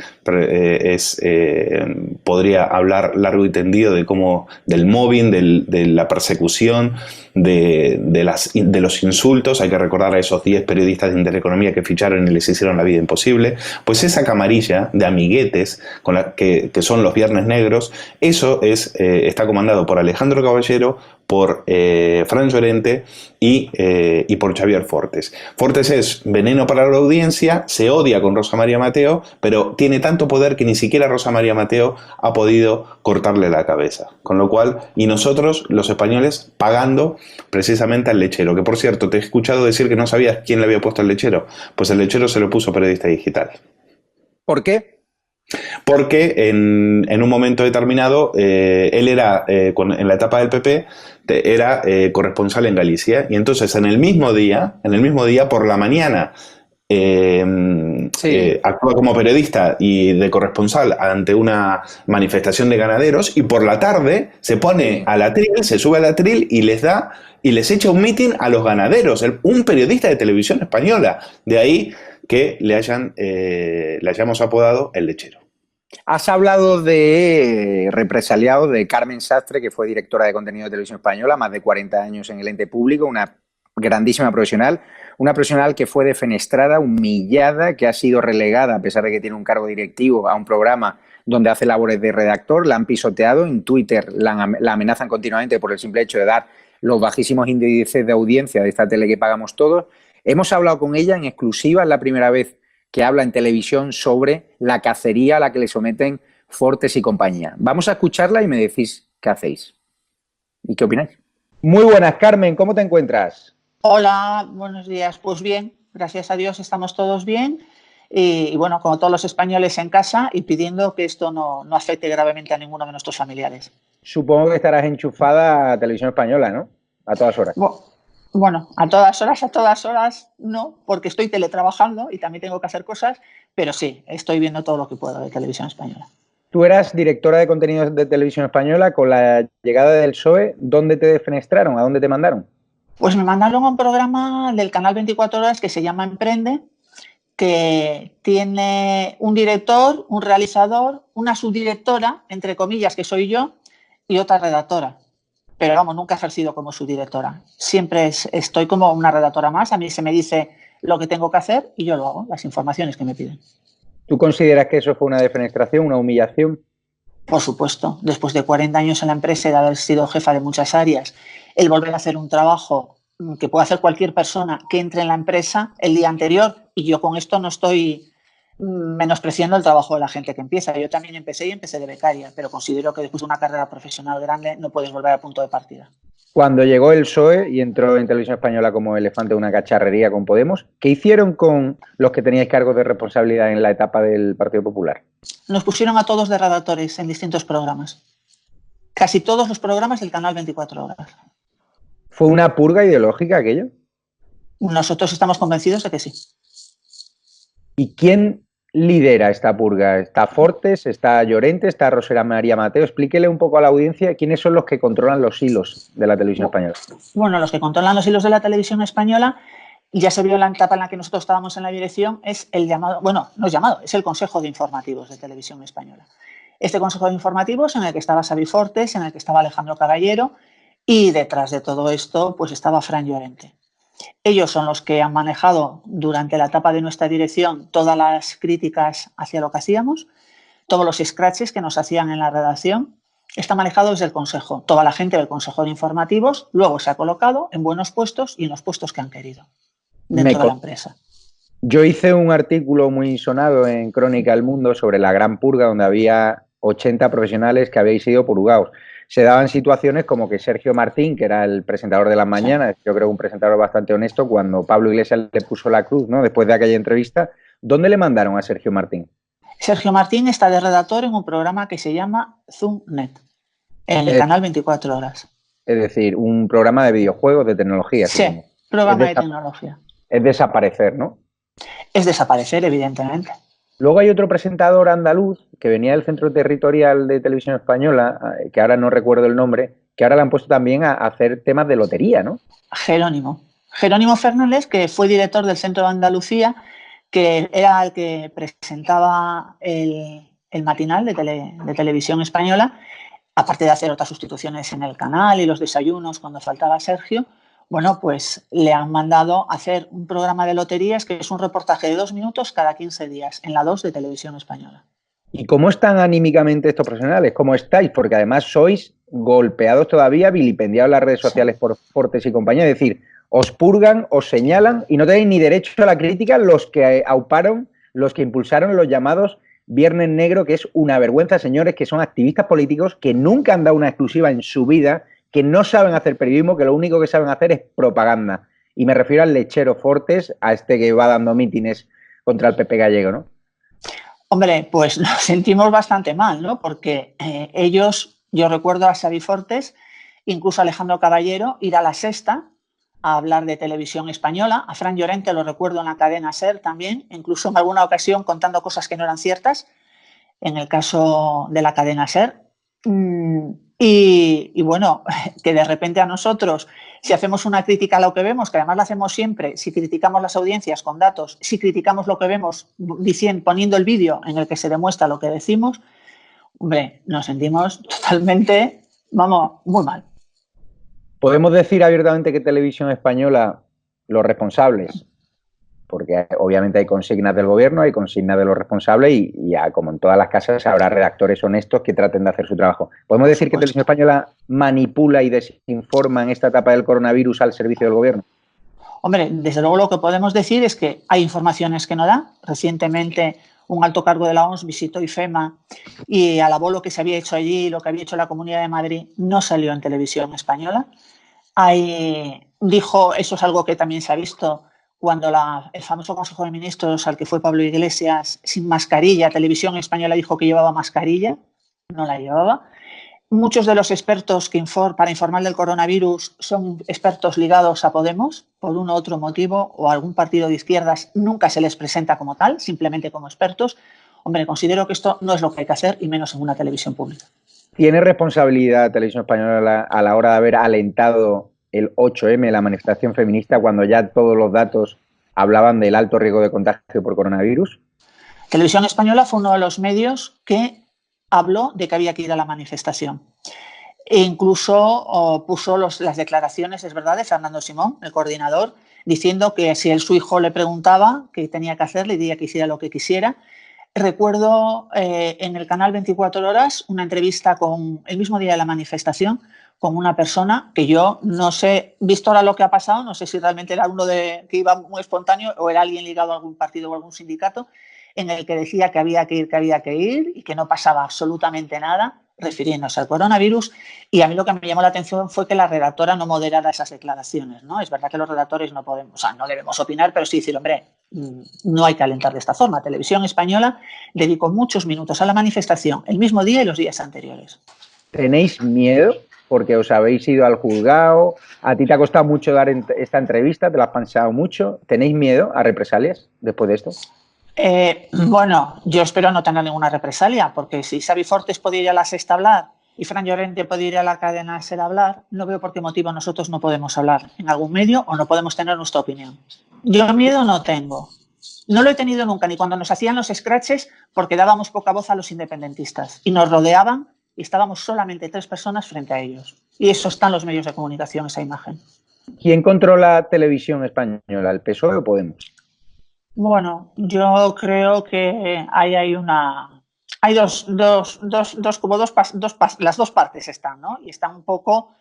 [SPEAKER 13] podría hablar largo y tendido de cómo, del mobbing, de la persecución, de los insultos. Hay que recordar a esos 10 periodistas de Intereconomía que ficharon y les hicieron la vida imposible. Pues esa camarilla de amiguetes con que son los Viernes Negros, eso está comandado por Alejandro Caballero, por Fran Llorente y por Xavier Fortes. Fortes es veneno para la audiencia, se odia con Rosa María Mateo, pero tiene tanto poder que ni siquiera Rosa María Mateo ha podido cortarle la cabeza. Con lo cual, y nosotros, los españoles, pagando precisamente al lechero, que por cierto, te he escuchado decir que no sabías quién le había puesto el lechero. Pues el lechero se lo puso Periodista Digital.
[SPEAKER 1] ¿Por qué?
[SPEAKER 13] Porque en un momento determinado él era, en la etapa del PP, era corresponsal en Galicia, y entonces en el mismo día por la mañana actúa como periodista y de corresponsal ante una manifestación de ganaderos, y por la tarde se pone al atril, se sube al atril y les echa un mitin a los ganaderos, un periodista de Televisión Española. De ahí que le hayamos apodado el lechero.
[SPEAKER 1] Has hablado de represaliado de Carmen Sastre, que fue directora de contenido de Televisión Española, más de 40 años en el ente público, una grandísima profesional, una profesional que fue defenestrada, humillada, que ha sido relegada, a pesar de que tiene un cargo directivo, a un programa donde hace labores de redactor. La han pisoteado, en Twitter la amenazan continuamente por el simple hecho de dar los bajísimos índices de audiencia de esta tele que pagamos todos. Hemos hablado con ella en exclusiva, es la primera vez que habla en televisión sobre la cacería a la que le someten Fortes y compañía. Vamos a escucharla y me decís qué hacéis y qué opináis. Muy buenas, Carmen, ¿cómo te encuentras?
[SPEAKER 17] Hola, buenos días. Pues bien, gracias a Dios estamos todos bien y bueno, como todos los españoles en casa y pidiendo que esto no afecte gravemente a ninguno de nuestros familiares.
[SPEAKER 1] Supongo que estarás enchufada a Televisión Española, ¿no? A todas horas.
[SPEAKER 17] Bueno, a todas horas no, porque estoy teletrabajando y también tengo que hacer cosas, pero sí, estoy viendo todo lo que puedo de Televisión Española.
[SPEAKER 1] Tú eras directora de contenidos de Televisión Española. Con la llegada del PSOE, ¿dónde te defenestraron? ¿A dónde te mandaron?
[SPEAKER 17] Pues me mandaron a un programa del canal 24 Horas que se llama Emprende, que tiene un director, un realizador, una subdirectora, entre comillas, que soy yo, y otra redactora. Pero vamos, nunca he ejercido como subdirectora. Siempre estoy como una redactora más. A mí se me dice lo que tengo que hacer y yo lo hago, las informaciones que me piden.
[SPEAKER 1] ¿Tú consideras que eso fue una defenestración, una humillación?
[SPEAKER 17] Por supuesto. Después de 40 años en la empresa y de haber sido jefa de muchas áreas, el volver a hacer un trabajo que puede hacer cualquier persona que entre en la empresa el día anterior, y yo con esto no estoy menospreciando el trabajo de la gente que empieza. Yo también empecé de becaria, pero considero que después de una carrera profesional grande no puedes volver al punto de partida.
[SPEAKER 1] Cuando llegó el PSOE y entró en Televisión Española como elefante de una cacharrería con Podemos, ¿qué hicieron con los que teníais cargos de responsabilidad en la etapa del Partido Popular?
[SPEAKER 17] Nos pusieron a todos de redactores en distintos programas. Casi todos los programas del canal 24 Horas.
[SPEAKER 1] ¿Fue una purga ideológica aquello?
[SPEAKER 17] Nosotros estamos convencidos de que sí.
[SPEAKER 1] ¿Y quién lidera esta purga? ¿Está Fortes? ¿Está Llorente? ¿Está Rosa María Mateo? Explíquele un poco a la audiencia quiénes son los que controlan los hilos de la televisión española.
[SPEAKER 17] Bueno, los que controlan los hilos de la televisión española ya se vio en la etapa en la que nosotros estábamos en la dirección, es el llamado, bueno, no es llamado, es el Consejo de Informativos de Televisión Española. Este Consejo de Informativos en el que estaba Xavi Fortes, en el que estaba Alejandro Caballero y detrás de todo esto pues estaba Fran Llorente. Ellos son los que han manejado durante la etapa de nuestra dirección todas las críticas hacia lo que hacíamos, todos los scratches que nos hacían en la redacción. Está manejado desde el Consejo. Toda la gente del Consejo de Informativos luego se ha colocado en buenos puestos y en los puestos que han querido dentro de la empresa.
[SPEAKER 1] Yo hice un artículo muy sonado en Crónica El Mundo sobre la Gran Purga, donde había 80 profesionales que habíais sido purgados. Se daban situaciones como que Sergio Martín, que era el presentador de las mañanas, yo creo un presentador bastante honesto, cuando Pablo Iglesias le puso la cruz, ¿no?, después de aquella entrevista, ¿dónde le mandaron a Sergio Martín?
[SPEAKER 17] Sergio Martín está de redactor en un programa que se llama ZoomNet, en el canal 24 Horas.
[SPEAKER 1] Es decir, un programa de videojuegos, de tecnología.
[SPEAKER 17] Sí, programa de tecnología.
[SPEAKER 1] Es desaparecer, ¿no?
[SPEAKER 17] Es desaparecer, evidentemente.
[SPEAKER 1] Luego hay otro presentador andaluz que venía del Centro Territorial de Televisión Española, que ahora no recuerdo el nombre, que ahora le han puesto también a hacer temas de lotería, ¿no?
[SPEAKER 17] Jerónimo Fernández, que fue director del Centro de Andalucía, que era el que presentaba el matinal de Televisión Española, aparte de hacer otras sustituciones en el canal y los desayunos cuando faltaba Sergio. Bueno, pues le han mandado a hacer un programa de loterías que es un reportaje de 2 minutos cada 15 días en la 2 de Televisión Española.
[SPEAKER 1] ¿Y cómo están anímicamente estos profesionales? ¿Cómo estáis? Porque además sois golpeados todavía, vilipendiados en las redes sociales por Fortes y compañía. Es decir, os purgan, os señalan y no tenéis ni derecho a la crítica los que auparon, los que impulsaron los llamados Viernes Negro, que es una vergüenza, señores, que son activistas políticos que nunca han dado una exclusiva en su vida, que no saben hacer periodismo, que lo único que saben hacer es propaganda. Y me refiero al lechero Fortes, a este que va dando mítines contra el PP gallego, ¿no?
[SPEAKER 17] Hombre, pues nos sentimos bastante mal, ¿no? Porque ellos, yo recuerdo a Xavi Fortes, incluso a Alejandro Caballero, ir a La Sexta a hablar de Televisión Española. A Fran Llorente lo recuerdo en la cadena SER también, incluso en alguna ocasión contando cosas que no eran ciertas, en el caso de la cadena SER. Y bueno, que de repente a nosotros, si hacemos una crítica a lo que vemos, que además la hacemos siempre, si criticamos las audiencias con datos, si criticamos lo que vemos poniendo el vídeo en el que se demuestra lo que decimos, hombre, nos sentimos totalmente, vamos, muy mal.
[SPEAKER 1] ¿Podemos decir abiertamente que Televisión Española, los responsables, porque obviamente hay consignas del gobierno, hay consignas de los responsables y ya, como en todas las casas, habrá redactores honestos que traten de hacer su trabajo? ¿Podemos decir que Televisión Española manipula y desinforma en esta etapa del coronavirus al servicio del gobierno?
[SPEAKER 17] Hombre, desde luego lo que podemos decir es que hay informaciones que no da. Recientemente un alto cargo de la OMS visitó IFEMA y alabó lo que se había hecho allí, lo que había hecho la Comunidad de Madrid, no salió en Televisión Española. Dijo, eso es algo que también se ha visto, cuando el famoso Consejo de Ministros al que fue Pablo Iglesias sin mascarilla, Televisión Española dijo que llevaba mascarilla, no la llevaba. Muchos de los expertos para informar del coronavirus son expertos ligados a Podemos, por uno u otro motivo, o a algún partido de izquierdas, nunca se les presenta como tal, simplemente como expertos. Hombre, considero que esto no es lo que hay que hacer, y menos en una televisión pública.
[SPEAKER 1] ¿Tiene responsabilidad Televisión Española a la hora de haber alentado el 8M, la manifestación feminista, cuando ya todos los datos hablaban del alto riesgo de contagio por coronavirus?
[SPEAKER 17] Televisión Española fue uno de los medios que habló de que había que ir a la manifestación. E incluso puso las declaraciones, es verdad, de Fernando Simón, el coordinador, diciendo que si su hijo le preguntaba qué tenía que hacer, le diría que hiciera lo que quisiera. Recuerdo en el canal 24 Horas una entrevista el mismo día de la manifestación con una persona que yo no sé, visto ahora lo que ha pasado, no sé si realmente era uno que iba muy espontáneo o era alguien ligado a algún partido o algún sindicato, en el que decía que había que ir y que no pasaba absolutamente nada, refiriéndose al coronavirus. Y a mí lo que me llamó la atención fue que la redactora no moderara esas declaraciones, ¿no? Es verdad que los redactores no podemos, no debemos opinar, pero sí decir, hombre, no hay que alentar de esta forma. Televisión Española dedicó muchos minutos a la manifestación el mismo día y los días anteriores.
[SPEAKER 1] ¿Tenéis miedo? Porque os habéis ido al juzgado, a ti te ha costado mucho dar esta entrevista, te la has pensado mucho. ¿Tenéis miedo a represalias después de esto?
[SPEAKER 17] Bueno, yo espero no tener ninguna represalia, porque si Xavi Fortes podía ir a La Sexta a hablar y Fran Llorente puede ir a la cadena SER a hablar, no veo por qué motivo nosotros no podemos hablar en algún medio o no podemos tener nuestra opinión. Yo miedo no tengo. No lo he tenido nunca, ni cuando nos hacían los scratches, porque dábamos poca voz a los independentistas y nos rodeaban y estábamos solamente 3 personas frente a ellos. Y eso está en los medios de comunicación, esa imagen.
[SPEAKER 1] ¿Quién controla televisión española, el PSOE o Podemos?
[SPEAKER 17] Bueno, yo creo que hay las dos partes están, ¿no? Y están un poco,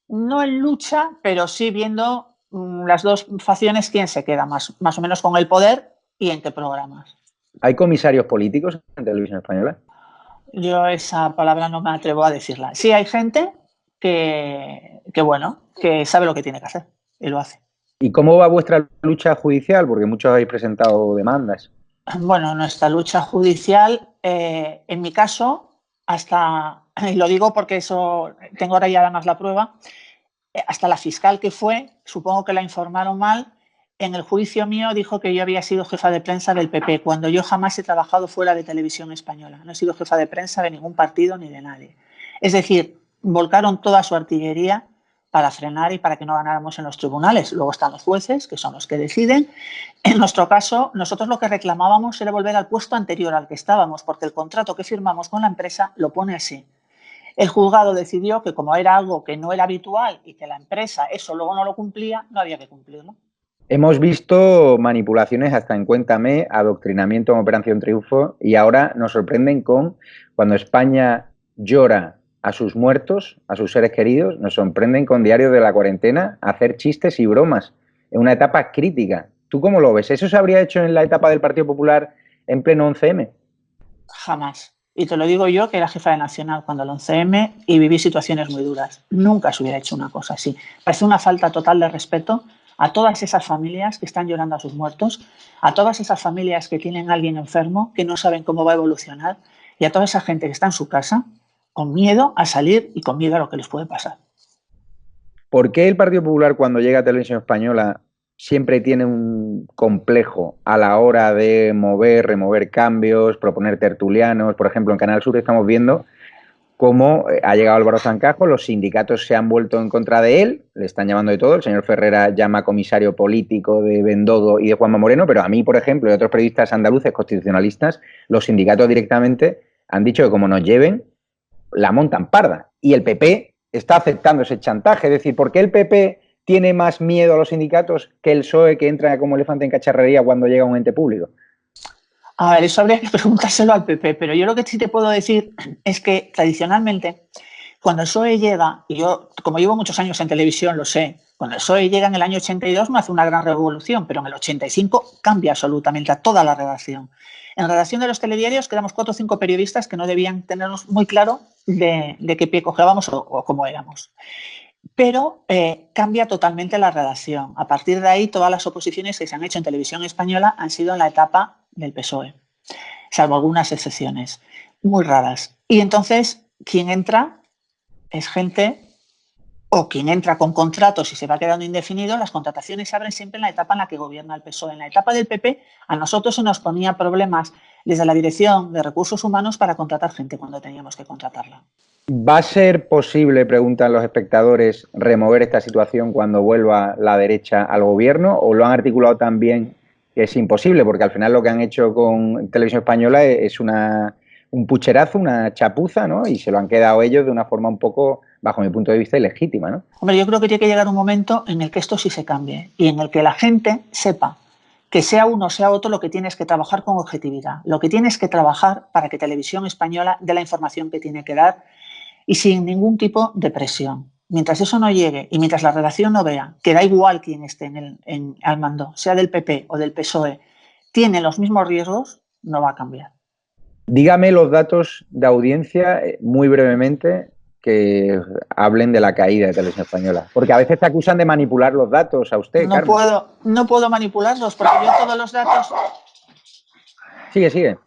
[SPEAKER 17] no en lucha, pero sí viendo las dos facciones quién se queda más o menos con el poder y en qué programas.
[SPEAKER 1] ¿Hay comisarios políticos en televisión española?
[SPEAKER 17] Yo esa palabra no me atrevo a decirla. Sí hay gente que sabe lo que tiene que hacer y lo hace.
[SPEAKER 1] ¿Y cómo va vuestra lucha judicial? Porque muchos habéis presentado demandas.
[SPEAKER 17] Bueno, nuestra lucha judicial, en mi caso, y lo digo porque eso tengo ahora ya además la prueba, hasta la fiscal que fue, supongo que la informaron mal, en el juicio mío dijo que yo había sido jefa de prensa del PP, cuando yo jamás he trabajado fuera de Televisión Española. No he sido jefa de prensa de ningún partido ni de nadie. Es decir, volcaron toda su artillería para frenar y para que no ganáramos en los tribunales. Luego están los jueces, que son los que deciden. En nuestro caso, nosotros lo que reclamábamos era volver al puesto anterior al que estábamos, porque el contrato que firmamos con la empresa lo pone así. El juzgado decidió que como era algo que no era habitual y que la empresa eso luego no lo cumplía, no había que cumplirlo.
[SPEAKER 1] Hemos visto manipulaciones hasta en Cuéntame, adoctrinamiento en Operación Triunfo, y ahora nos sorprenden con cuando España llora a sus muertos, a sus seres queridos, nos sorprenden con Diario de la Cuarentena hacer chistes y bromas en una etapa crítica. ¿Tú cómo lo ves? ¿Eso se habría hecho en la etapa del Partido Popular en pleno 11M?
[SPEAKER 17] Jamás. Y te lo digo yo, que era jefa de Nacional cuando el 11M y viví situaciones muy duras. Nunca se hubiera hecho una cosa así. Parece una falta total de respeto a todas esas familias que están llorando a sus muertos, a todas esas familias que tienen a alguien enfermo, que no saben cómo va a evolucionar, y a toda esa gente que está en su casa con miedo a salir y con miedo a lo que les puede pasar.
[SPEAKER 1] ¿Por qué el Partido Popular, cuando llega a Televisión Española, siempre tiene un complejo a la hora de remover cambios, proponer tertulianos? Por ejemplo, en Canal Sur estamos viendo cómo ha llegado Álvaro Zancajo, los sindicatos se han vuelto en contra de él, le están llamando de todo, el señor Ferrera llama comisario político de Bendodo y de Juanma Moreno, pero a mí, por ejemplo, y otros periodistas andaluces constitucionalistas, los sindicatos directamente han dicho que como nos lleven, la montan parda. Y el PP está aceptando ese chantaje, es decir, ¿por qué el PP tiene más miedo a los sindicatos que el PSOE, que entra como elefante en cacharrería cuando llega un ente público?
[SPEAKER 17] A ver, eso habría que preguntárselo al PP, pero yo lo que sí te puedo decir es que tradicionalmente, cuando el PSOE llega, y yo, como llevo muchos años en televisión, lo sé, cuando el PSOE llega en el año 82 no hace una gran revolución, pero en el 85 cambia absolutamente a toda la redacción. En la redacción de los telediarios quedamos 4 o 5 periodistas que no debían tenernos muy claro de qué pie cogíamos o cómo éramos. Pero cambia totalmente la redacción. A partir de ahí, todas las oposiciones que se han hecho en Televisión Española han sido en la etapa del PSOE, salvo algunas excepciones muy raras. Y entonces, quien entra es gente, o quien entra con contratos y se va quedando indefinido, las contrataciones se abren siempre en la etapa en la que gobierna el PSOE. En la etapa del PP, a nosotros se nos ponía problemas desde la Dirección de Recursos Humanos para contratar gente cuando teníamos que contratarla.
[SPEAKER 1] ¿Va a ser posible, preguntan los espectadores, remover esta situación cuando vuelva la derecha al gobierno, o lo han articulado tan bien que es imposible? Porque al final lo que han hecho con Televisión Española es un pucherazo, una chapuza, ¿no? Y se lo han quedado ellos de una forma un poco, bajo mi punto de vista, ilegítima, ¿no?
[SPEAKER 17] Hombre, yo creo que tiene que llegar un momento en el que esto sí se cambie y en el que la gente sepa que sea uno o sea otro, lo que tienes que trabajar con objetividad, lo que tienes que trabajar para que Televisión Española dé la información que tiene que dar y sin ningún tipo de presión. Mientras eso no llegue y mientras la redacción no vea que da igual quién esté al mando, sea del PP o del PSOE, tiene los mismos riesgos, no va a cambiar.
[SPEAKER 1] Dígame los datos de audiencia, muy brevemente, que hablen de la caída de Televisión Española. Porque a veces te acusan de manipular los datos a usted,
[SPEAKER 17] No puedo manipularlos porque yo todos los datos...
[SPEAKER 1] Sigue.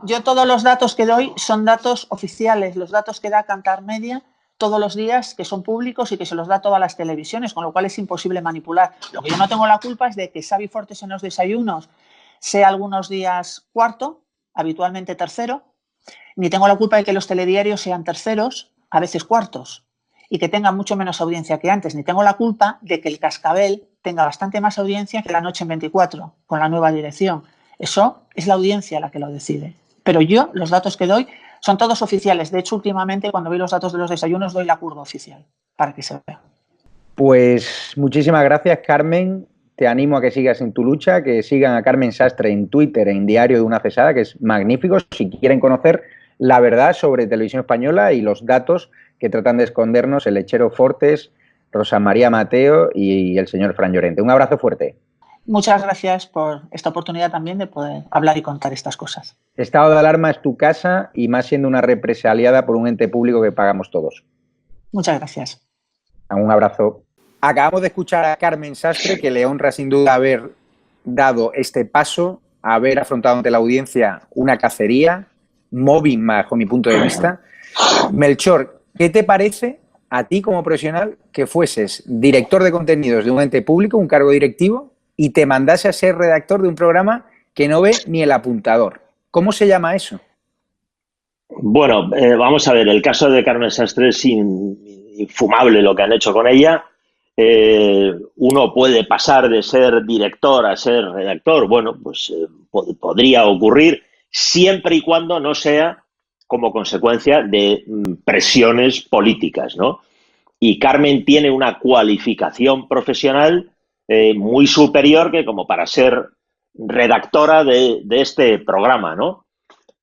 [SPEAKER 17] Yo todos los datos que doy son datos oficiales, los datos que da Kantar Media todos los días, que son públicos y que se los da a todas las televisiones, con lo cual es imposible manipular. Lo que yo no tengo la culpa es de que Xavi Fortes en los desayunos sea algunos días cuarto, habitualmente tercero, ni tengo la culpa de que los telediarios sean terceros, a veces cuartos, y que tenga mucho menos audiencia que antes. Ni tengo la culpa de que el Cascabel tenga bastante más audiencia que La Noche en 24, con la nueva dirección. Eso es la audiencia la que lo decide. Pero yo, los datos que doy son todos oficiales. De hecho, últimamente, cuando doy los datos de los desayunos, doy la curva oficial, para que se vea.
[SPEAKER 1] Pues muchísimas gracias, Carmen. Te animo a que sigas en tu lucha, que sigan a Carmen Sastre en Twitter, en Diario de una Cesada, que es magnífico, si quieren conocer la verdad sobre Televisión Española y los datos que tratan de escondernos el lechero Fortes, Rosa María Mateo y el señor Fran Llorente. Un abrazo fuerte.
[SPEAKER 17] Muchas gracias por esta oportunidad también de poder hablar y contar estas cosas.
[SPEAKER 1] Estado de alarma es tu casa y más siendo una represaliada por un ente público que pagamos todos.
[SPEAKER 17] Muchas gracias.
[SPEAKER 1] Un abrazo. Acabamos de escuchar a Carmen Sastre, que le honra sin duda haber dado este paso, haber afrontado ante la audiencia una cacería, mobbing bajo mi punto de vista. Melchor, ¿qué te parece a ti como profesional que fueses director de contenidos de un ente público, un cargo directivo, y te mandase a ser redactor de un programa que no ve ni el apuntador? ¿Cómo se llama eso?
[SPEAKER 16] Bueno, vamos a ver, el caso de Carmen Sastre es infumable lo que han hecho con ella. Uno puede pasar de ser director a ser redactor. Bueno, pues podría ocurrir siempre y cuando no sea como consecuencia de presiones políticas, ¿no? Y Carmen tiene una cualificación profesional muy superior que como para ser redactora de este programa, ¿no?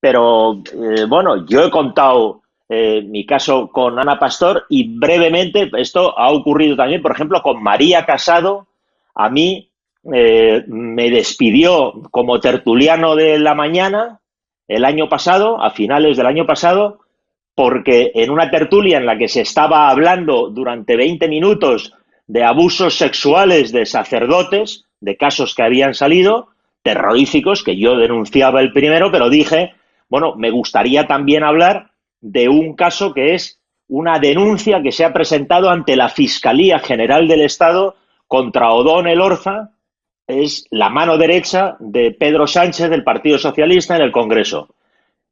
[SPEAKER 16] Pero, bueno, yo he contado mi caso con Ana Pastor y brevemente esto ha ocurrido también, por ejemplo, con María Casado. A mí me despidió como tertuliano de La Mañana el año pasado, a finales del año pasado, porque en una tertulia en la que se estaba hablando durante 20 minutos de abusos sexuales de sacerdotes, de casos que habían salido, terroríficos, que yo denunciaba el primero, pero dije, bueno, me gustaría también hablar de un caso que es una denuncia que se ha presentado ante la Fiscalía General del Estado contra Odón Elorza, es la mano derecha de Pedro Sánchez del Partido Socialista en el Congreso.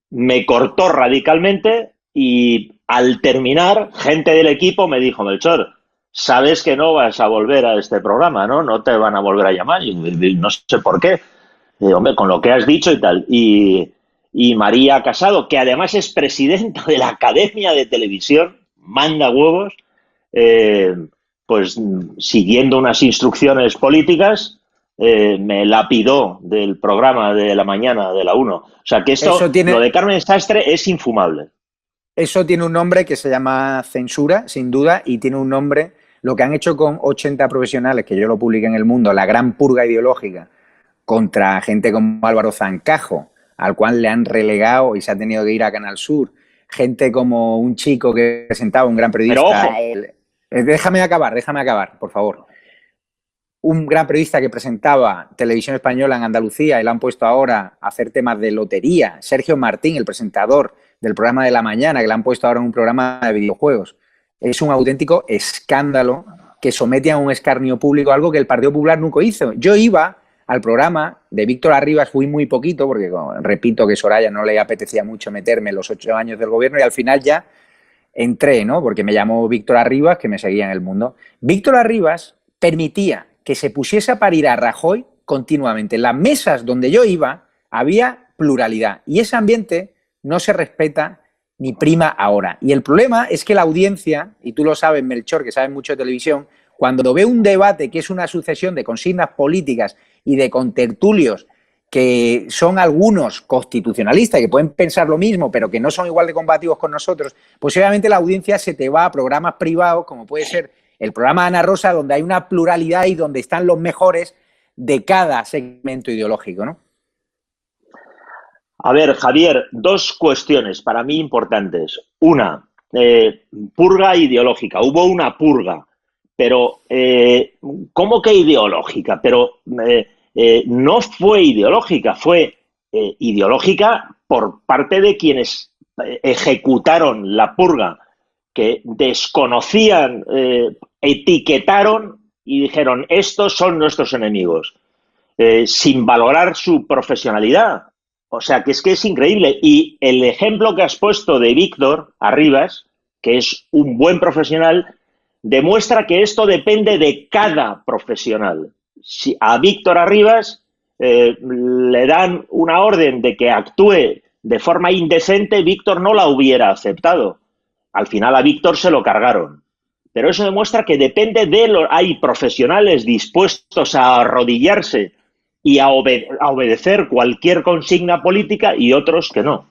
[SPEAKER 16] Me cortó radicalmente y al terminar, gente del equipo me dijo, Melchor, sabes que no vas a volver a este programa, ¿no? No te van a volver a llamar. Y no sé por qué. Hombre, con lo que has dicho y tal. Y María Casado, que además es presidenta de la Academia de Televisión, manda huevos, pues siguiendo unas instrucciones políticas, me lapidó del programa de La Mañana de la 1. O sea que esto, lo de Carmen Sastre es infumable.
[SPEAKER 1] Eso tiene un nombre que se llama censura, sin duda, y tiene un nombre, lo que han hecho con 80 profesionales, que yo lo publiqué en El Mundo, la gran purga ideológica, contra gente como Álvaro Zancajo, al cual le han relegado y se ha tenido que ir a Canal Sur. Gente como un chico que presentaba, un gran periodista.
[SPEAKER 16] Pero ojo.
[SPEAKER 1] Déjame acabar, por favor. Un gran periodista que presentaba Televisión Española en Andalucía y le han puesto ahora a hacer temas de lotería. Sergio Martín, el presentador del programa de La Mañana, que le han puesto ahora en un programa de videojuegos. Es un auténtico escándalo que somete a un escarnio público, algo que el Partido Popular nunca hizo. Yo iba al programa de Víctor Arribas, fui muy poquito, porque repito que Soraya no le apetecía mucho meterme en los 8 años del gobierno y al final ya entré, ¿no? Porque me llamó Víctor Arribas, que me seguía en El Mundo. Víctor Arribas permitía que se pusiese a parir a Rajoy continuamente. En las mesas donde yo iba había pluralidad y ese ambiente no se respeta ni prima ahora. Y el problema es que la audiencia, y tú lo sabes, Melchor, que sabes mucho de televisión, cuando ve un debate que es una sucesión de consignas políticas y de contertulios que son algunos constitucionalistas y que pueden pensar lo mismo, pero que no son igual de combativos con nosotros, pues obviamente la audiencia se te va a programas privados, como puede ser el programa Ana Rosa, donde hay una pluralidad y donde están los mejores de cada segmento ideológico, ¿no?
[SPEAKER 16] A ver, Javier, dos cuestiones para mí importantes. Una, purga ideológica. Hubo una purga, pero ¿cómo que ideológica? Pero no fue ideológica, fue ideológica por parte de quienes ejecutaron la purga, que desconocían, etiquetaron y dijeron, estos son nuestros enemigos, sin valorar su profesionalidad. O sea, que es increíble. Y el ejemplo que has puesto de Víctor Arribas que es un buen profesional, demuestra que esto depende de cada profesional. Si a Víctor Arribas le dan una orden de que actúe de forma indecente, Víctor no la hubiera aceptado. Al final a Víctor se lo cargaron. Pero eso demuestra que depende hay profesionales dispuestos a arrodillarse y a obedecer cualquier consigna política y otros que no.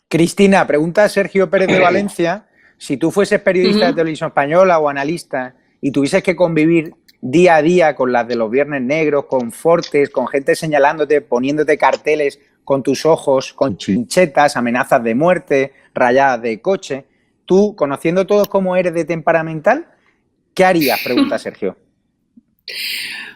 [SPEAKER 1] Cristina, pregunta a Sergio Pérez de Valencia, si tú fueses periodista de Televisión Española o analista y tuvieses que convivir día a día con las de los Viernes Negros, con Fortes, con gente señalándote, poniéndote carteles con tus ojos, con chinchetas, amenazas de muerte, rayadas de coche, tú, conociendo todos cómo eres de temperamental, ¿qué harías? Pregunta Sergio.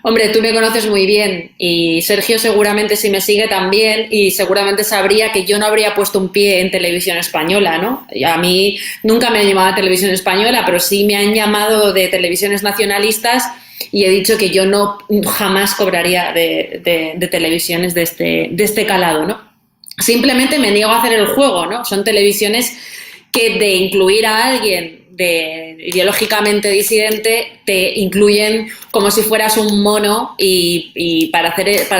[SPEAKER 15] Hombre, tú me conoces muy bien y Sergio seguramente si me sigue también y seguramente sabría que yo no habría puesto un pie en Televisión Española, ¿no? Y a mí nunca me han llamado a Televisión Española, pero sí me han llamado de televisiones nacionalistas y he dicho que yo jamás cobraría de televisiones de este calado, ¿no? Simplemente me niego a hacer el juego, ¿no? Son televisiones que de incluir a alguien ideológicamente disidente te incluyen como si fueras un mono y para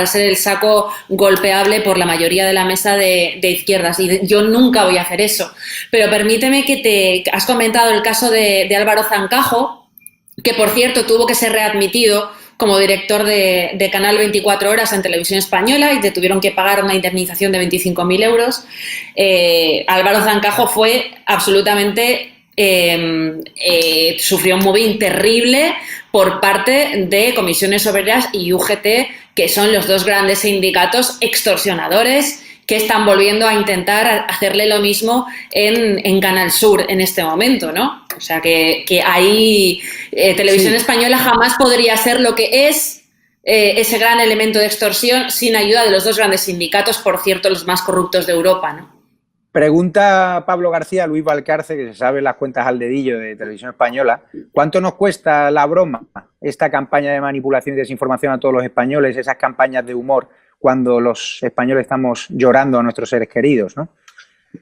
[SPEAKER 15] ser el saco golpeable por la mayoría de la mesa de izquierdas, y yo nunca voy a hacer eso. Pero permíteme que has comentado el caso de Álvaro Zancajo, que por cierto tuvo que ser readmitido como director de Canal 24 Horas en Televisión Española y te tuvieron que pagar una indemnización de 25.000 euros. Álvaro Zancajo fue absolutamente... sufrió un mobbing terrible por parte de Comisiones Obreras y UGT, que son los dos grandes sindicatos extorsionadores que están volviendo a intentar hacerle lo mismo en Canal Sur en este momento, ¿no? O sea que ahí Televisión Española jamás podría ser lo que es ese gran elemento de extorsión sin ayuda de los dos grandes sindicatos, por cierto, los más corruptos de Europa, ¿no?
[SPEAKER 1] Pregunta Pablo García a Luis Valcarce, que se sabe las cuentas al dedillo de Televisión Española. ¿Cuánto nos cuesta la broma, esta campaña de manipulación y desinformación a todos los españoles, esas campañas de humor, cuando los españoles estamos llorando a nuestros seres queridos, ¿no?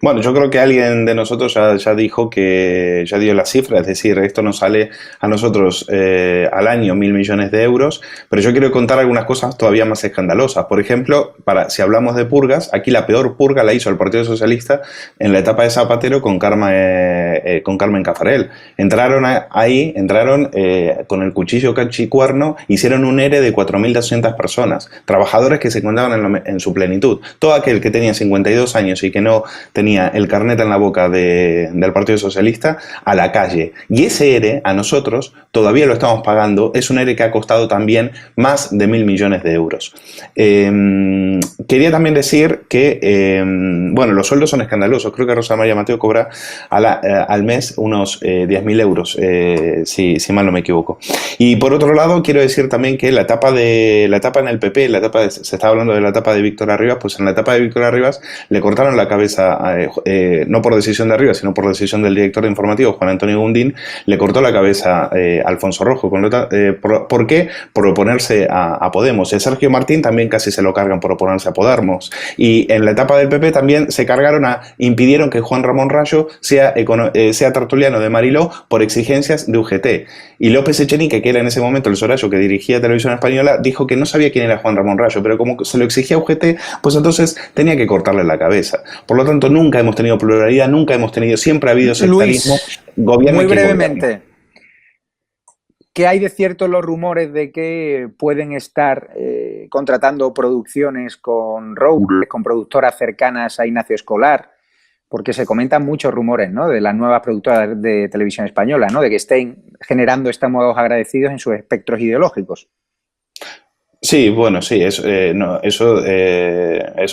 [SPEAKER 13] Bueno, yo creo que alguien de nosotros ya dijo que ya dio la cifra, es decir, esto nos sale a nosotros al año 1.000 millones de euros, pero yo quiero contar algunas cosas todavía más escandalosas. Por ejemplo, si hablamos de purgas, aquí la peor purga la hizo el Partido Socialista en la etapa de Zapatero con Carmen Cafarel. Entraron con el cuchillo cachicuerno, hicieron un ERE de 4.200 personas, trabajadores que se encontraban en su plenitud. Todo aquel que tenía 52 años y que no tenía el carnet en la boca del Partido Socialista, a la calle. Y ese ERE, a nosotros, todavía lo estamos pagando. Es un ERE que ha costado también más de 1.000 millones de euros. Quería también decir que, bueno, los sueldos son escandalosos. Creo que Rosa María Mateo cobra al mes unos 10.000 euros, si mal no me equivoco. Y por otro lado, quiero decir también que la etapa en el PP, se estaba hablando de la etapa de Víctor Arribas, pues en la etapa de Víctor Arribas le cortaron la cabeza, no por decisión de Arribas, sino por decisión del director de informativos, Juan Antonio Gundín, le cortó la cabeza a Alfonso Rojo. ¿Por qué? Por oponerse a Podemos. Y a Sergio Martín también casi se lo cargan por oponerse a Podemos. Y en la etapa del PP también impidieron que Juan Ramón Rayo sea tertuliano de Mariló por exigencias de UGT. Y López Echenique, que era en ese momento el Sorayo que dirigía Televisión Española, dijo que no sabía quién era Juan Ramón Rayo, pero como se lo exigía UGT, pues entonces tenía que cortarle la cabeza. Por lo tanto, nunca hemos tenido pluralidad, siempre ha habido sectarismo.
[SPEAKER 1] Luis, muy brevemente, ¿qué hay de cierto en los rumores de que pueden estar contratando producciones con roaders, con productoras cercanas a Ignacio Escolar? Porque se comentan muchos rumores, ¿no?, de las nuevas productoras de Televisión Española, ¿no?, de que estén generando estamos agradecidos en sus espectros ideológicos.
[SPEAKER 13] Sí, bueno, sí, eso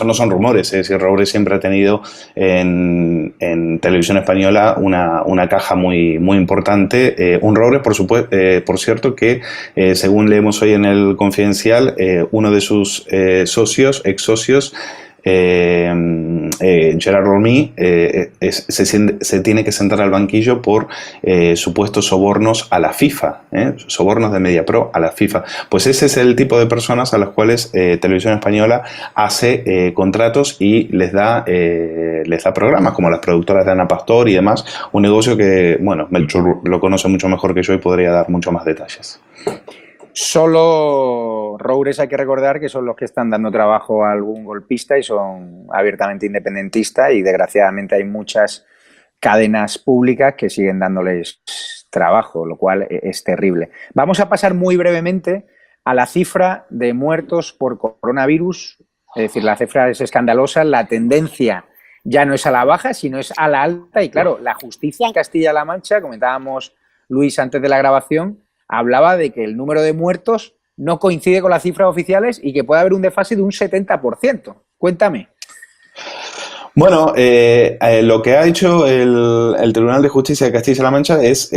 [SPEAKER 13] no son rumores. Es decir, Roures siempre ha tenido en Televisión Española una caja muy importante. Un Roures, por cierto, que según leemos hoy en el Confidencial, uno de sus ex socios, Gerard Rolmy se tiene que sentar al banquillo por supuestos sobornos a la FIFA, sobornos de Mediapro a la FIFA. Pues ese es el tipo de personas a las cuales Televisión Española hace contratos y les da programas, como las productoras de Ana Pastor y demás, un negocio que, bueno, Melchor lo conoce mucho mejor que yo y podría dar mucho más detalles.
[SPEAKER 1] Solo Roures hay que recordar que son los que están dando trabajo a algún golpista y son abiertamente independentistas, y desgraciadamente hay muchas cadenas públicas que siguen dándoles trabajo, lo cual es terrible. Vamos a pasar muy brevemente a la cifra de muertos por coronavirus. Es decir, la cifra es escandalosa, la tendencia ya no es a la baja, sino es a la alta. Y claro, la justicia en Castilla-La Mancha, comentábamos Luis antes de la grabación, hablaba de que el número de muertos no coincide con las cifras oficiales y que puede haber un desfase de un 70%. Cuéntame.
[SPEAKER 13] Bueno, lo que ha hecho el Tribunal de Justicia de Castilla-La Mancha es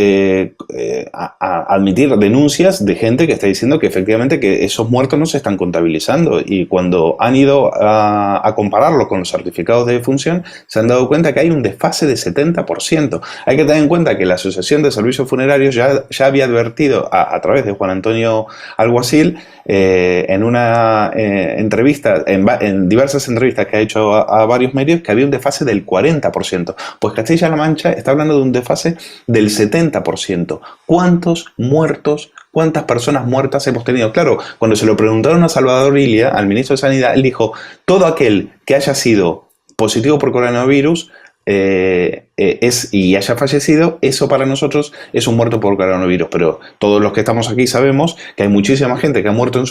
[SPEAKER 13] admitir denuncias de gente que está diciendo que efectivamente que esos muertos no se están contabilizando, y cuando han ido a compararlo con los certificados de defunción se han dado cuenta que hay un desfase de 70%. Hay que tener en cuenta que la Asociación de Servicios Funerarios ya había advertido a través de Juan Antonio Alguacil en una entrevista, en diversas entrevistas que ha hecho a varios medios, que había un desfase del 40%. Pues Castilla-La Mancha está hablando de un desfase del 70%. ¿Cuántos muertos, cuántas personas muertas hemos tenido? Claro, cuando se lo preguntaron a Salvador Illa, al ministro de Sanidad, él dijo, todo aquel que haya sido positivo por coronavirus y haya fallecido, eso para nosotros es un muerto por coronavirus. Pero todos los que estamos aquí sabemos que hay muchísima gente que ha muerto en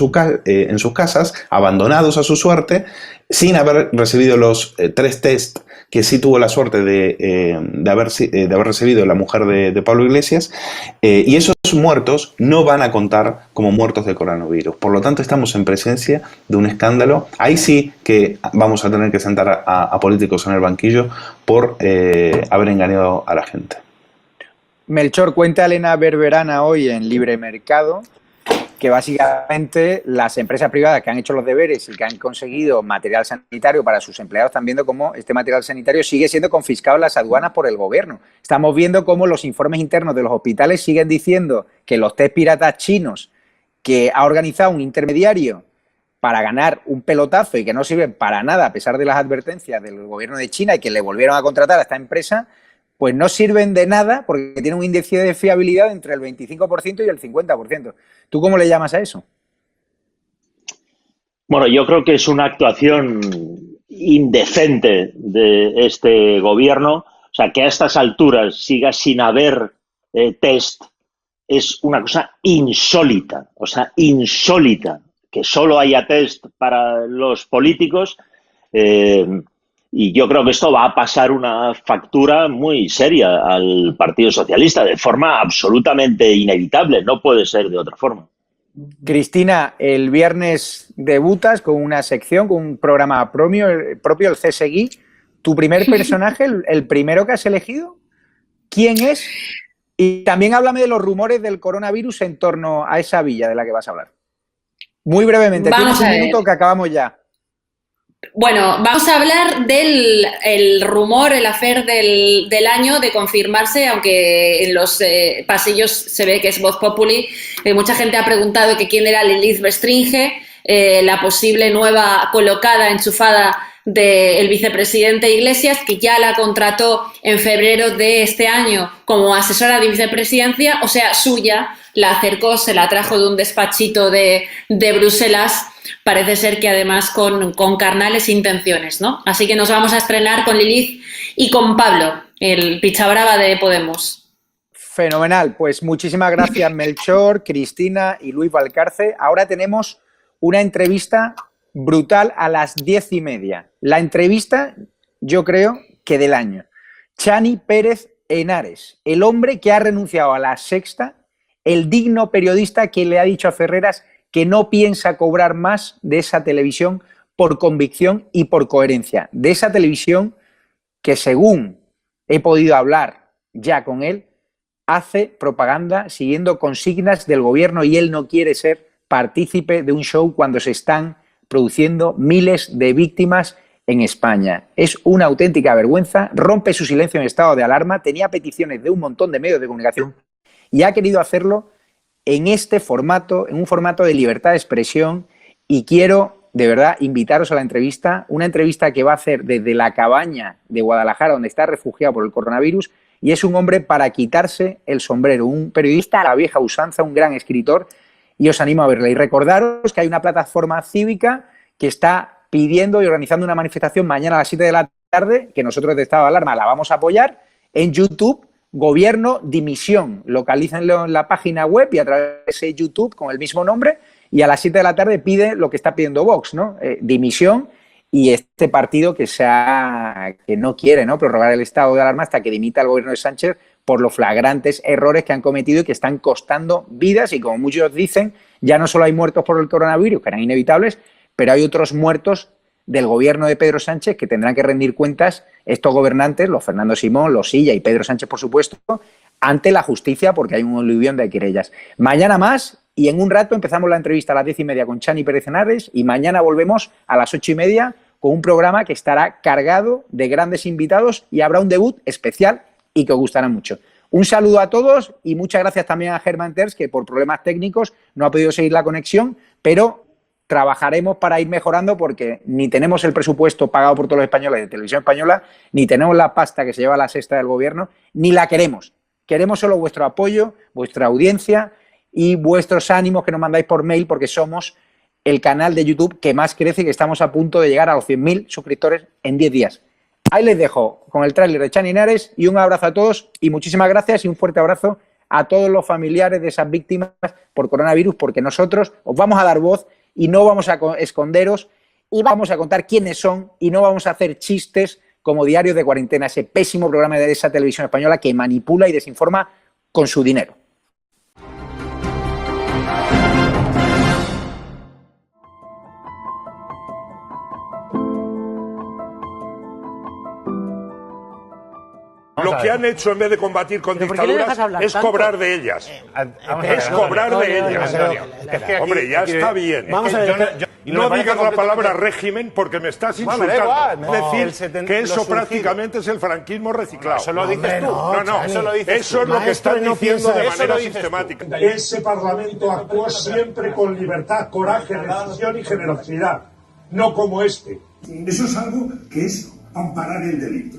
[SPEAKER 13] sus casas, abandonados a su suerte, sin haber recibido los 3 test que sí tuvo la suerte de haber recibido la mujer de Pablo Iglesias, y esos muertos no van a contar como muertos de coronavirus. Por lo tanto, estamos en presencia de un escándalo. Ahí sí que vamos a tener que sentar a políticos en el banquillo por haber engañado a la gente.
[SPEAKER 1] Melchor, cuenta Elena Berberana hoy en Libre Mercado que básicamente las empresas privadas que han hecho los deberes y que han conseguido material sanitario para sus empleados están viendo cómo este material sanitario sigue siendo confiscado en las aduanas por el gobierno. Estamos viendo cómo los informes internos de los hospitales siguen diciendo que los test piratas chinos que ha organizado un intermediario para ganar un pelotazo y que no sirven para nada a pesar de las advertencias del gobierno de China y que le volvieron a contratar a esta empresa, pues no sirven de nada porque tienen un índice de fiabilidad entre el 25% y el 50%. ¿Tú cómo le llamas a eso?
[SPEAKER 16] Bueno, yo creo que es una actuación indecente de este gobierno. O sea, que a estas alturas siga sin haber test es una cosa insólita. O sea, insólita que solo haya test para los políticos. Y yo creo que esto va a pasar una factura muy seria al Partido Socialista de forma absolutamente inevitable. No puede ser de otra forma.
[SPEAKER 1] Cristina, el viernes debutas con una sección, con un programa propio, el CSGui. ¿Tu primer personaje, el primero que has elegido? ¿Quién es? Y también háblame de los rumores del coronavirus en torno a esa villa de la que vas a hablar. Muy brevemente, tienes un minuto que acabamos ya.
[SPEAKER 15] Bueno, vamos a hablar del rumor, el affair del año de confirmarse, aunque en los pasillos se ve que es voz populi. Mucha gente ha preguntado que quién era Lilith Bestringe, la posible nueva colocada, enchufada del vicepresidente Iglesias, que ya la contrató en febrero de este año como asesora de vicepresidencia, o sea, suya, la acercó, se la trajo de un despachito de Bruselas. Parece ser que además con carnales intenciones, ¿no? Así que nos vamos a estrenar con Lilith y con Pablo, el pichabrava de Podemos.
[SPEAKER 1] Fenomenal. Pues muchísimas gracias, Melchor, Cristina y Luis Valcarce. Ahora tenemos una entrevista brutal a las 10:30. La entrevista, yo creo, que del año. Chani Pérez Henares, el hombre que ha renunciado a La Sexta, el digno periodista que le ha dicho a Ferreras que no piensa cobrar más de esa televisión por convicción y por coherencia. De esa televisión que, según he podido hablar ya con él, hace propaganda siguiendo consignas del gobierno y él no quiere ser partícipe de un show cuando se están produciendo miles de víctimas en España. Es una auténtica vergüenza, rompe su silencio en estado de alarma, tenía peticiones de un montón de medios de comunicación y ha querido hacerlo en este formato, en un formato de libertad de expresión, y quiero de verdad invitaros a la entrevista, una entrevista que va a hacer desde la cabaña de Guadalajara, donde está refugiado por el coronavirus, y es un hombre para quitarse el sombrero, un periodista a la vieja usanza, un gran escritor, y os animo a verle. Y recordaros que hay una plataforma cívica que está pidiendo y organizando una manifestación mañana a las 7 de la tarde, que nosotros de estado de alarma la vamos a apoyar, en YouTube, Gobierno Dimisión. Localícenlo en la página web y a través de YouTube con el mismo nombre, y a las 7 de la tarde pide lo que está pidiendo Vox, ¿no? Dimisión, y este partido que no quiere, ¿no?, prorrogar el estado de alarma hasta que dimita el gobierno de Sánchez por los flagrantes errores que han cometido y que están costando vidas, y como muchos dicen, ya no solo hay muertos por el coronavirus, que eran inevitables, pero hay otros muertos del gobierno de Pedro Sánchez que tendrán que rendir cuentas estos gobernantes, los Fernando Simón, los Silla y Pedro Sánchez, por supuesto, ante la justicia, porque hay un aluvión de querellas. Mañana más, y en un rato empezamos la entrevista a las 10:30 con Chani Pérez Henares, y mañana volvemos a las 8:30 con un programa que estará cargado de grandes invitados y habrá un debut especial y que os gustará mucho. Un saludo a todos y muchas gracias también a Germán Terz, que por problemas técnicos no ha podido seguir la conexión, pero trabajaremos para ir mejorando, porque ni tenemos el presupuesto pagado por todos los españoles de Televisión Española, ni tenemos la pasta que se lleva la sexta del gobierno, ni la queremos. Queremos solo vuestro apoyo, vuestra audiencia y vuestros ánimos que nos mandáis por mail, porque somos el canal de YouTube que más crece y que estamos a punto de llegar a los 100.000 suscriptores en 10 días. Ahí les dejo con el tráiler de Chani Henares, y un abrazo a todos y muchísimas gracias, y un fuerte abrazo a todos los familiares de esas víctimas por coronavirus, porque nosotros os vamos a dar voz y no vamos a esconderos, y vamos a contar quiénes son, y no vamos a hacer chistes como Diarios de Cuarentena, ese pésimo programa de esa televisión española que manipula y desinforma con su dinero.
[SPEAKER 18] Lo que han hecho en vez de combatir con dictaduras es cobrar de ellas. Es cobrar de ellas. Hombre, ya está bien. No digas la palabra régimen porque me estás insultando. Decir que eso prácticamente es el franquismo reciclado.
[SPEAKER 19] Eso lo dices tú.
[SPEAKER 18] No, eso es lo que están diciendo de manera sistemática.
[SPEAKER 20] Ese Parlamento actuó siempre con libertad, coraje, decisión y generosidad, no como este.
[SPEAKER 12] Eso es algo que es amparar el delito.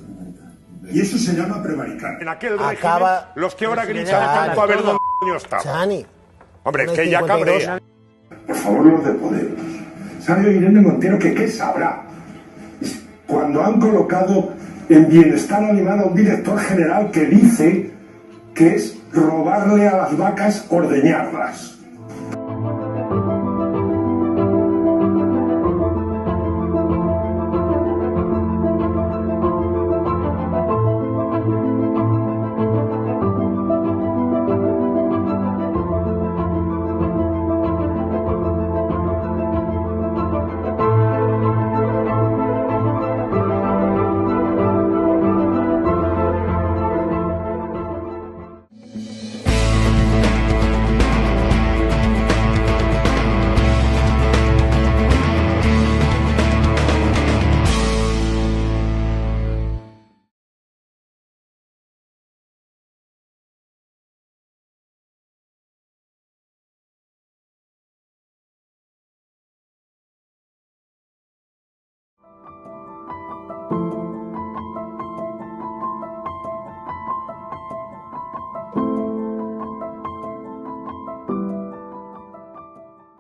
[SPEAKER 12] Y eso se llama prevaricar.
[SPEAKER 18] En aquel régimen, los que ahora gritan tanto a ver dónde coño estaban. Hombre, que ya cabrea.
[SPEAKER 12] Por favor, los de Podemos. ¿Sabe Irene Montero que qué sabrá? Cuando han colocado en Bienestar Animal a un director general que dice que es robarle a las vacas ordeñarlas.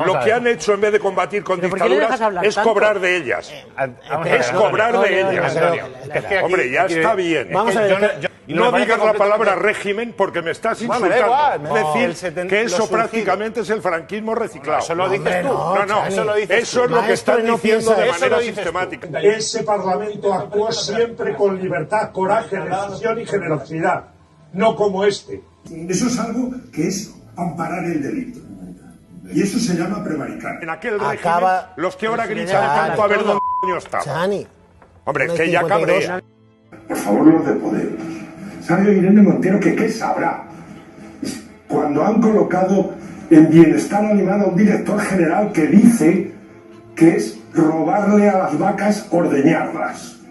[SPEAKER 18] Lo que han hecho en vez de combatir con dictaduras es cobrar de ellas. Es cobrar de ellas. Hombre, ya está bien. No digas la palabra régimen porque me estás insultando. Decir que eso prácticamente es el franquismo reciclado.
[SPEAKER 19] Eso lo dices tú.
[SPEAKER 18] Eso es lo que están diciendo de manera sistemática.
[SPEAKER 20] Ese Parlamento actuó siempre con libertad, coraje, decisión y generosidad, no como este.
[SPEAKER 12] Eso es algo que es amparar el delito. Y eso se llama prevaricar.
[SPEAKER 18] En aquel régimen, los que ahora gritan tanto a ver dónde coño estaban. Hombre, que ya cabrea.
[SPEAKER 12] Por favor, los de Podemos. ¿Sabe Irene Montero que qué sabrá? Cuando han colocado en Bienestar Animal a un director general que dice que es robarle a las vacas, ordeñarlas.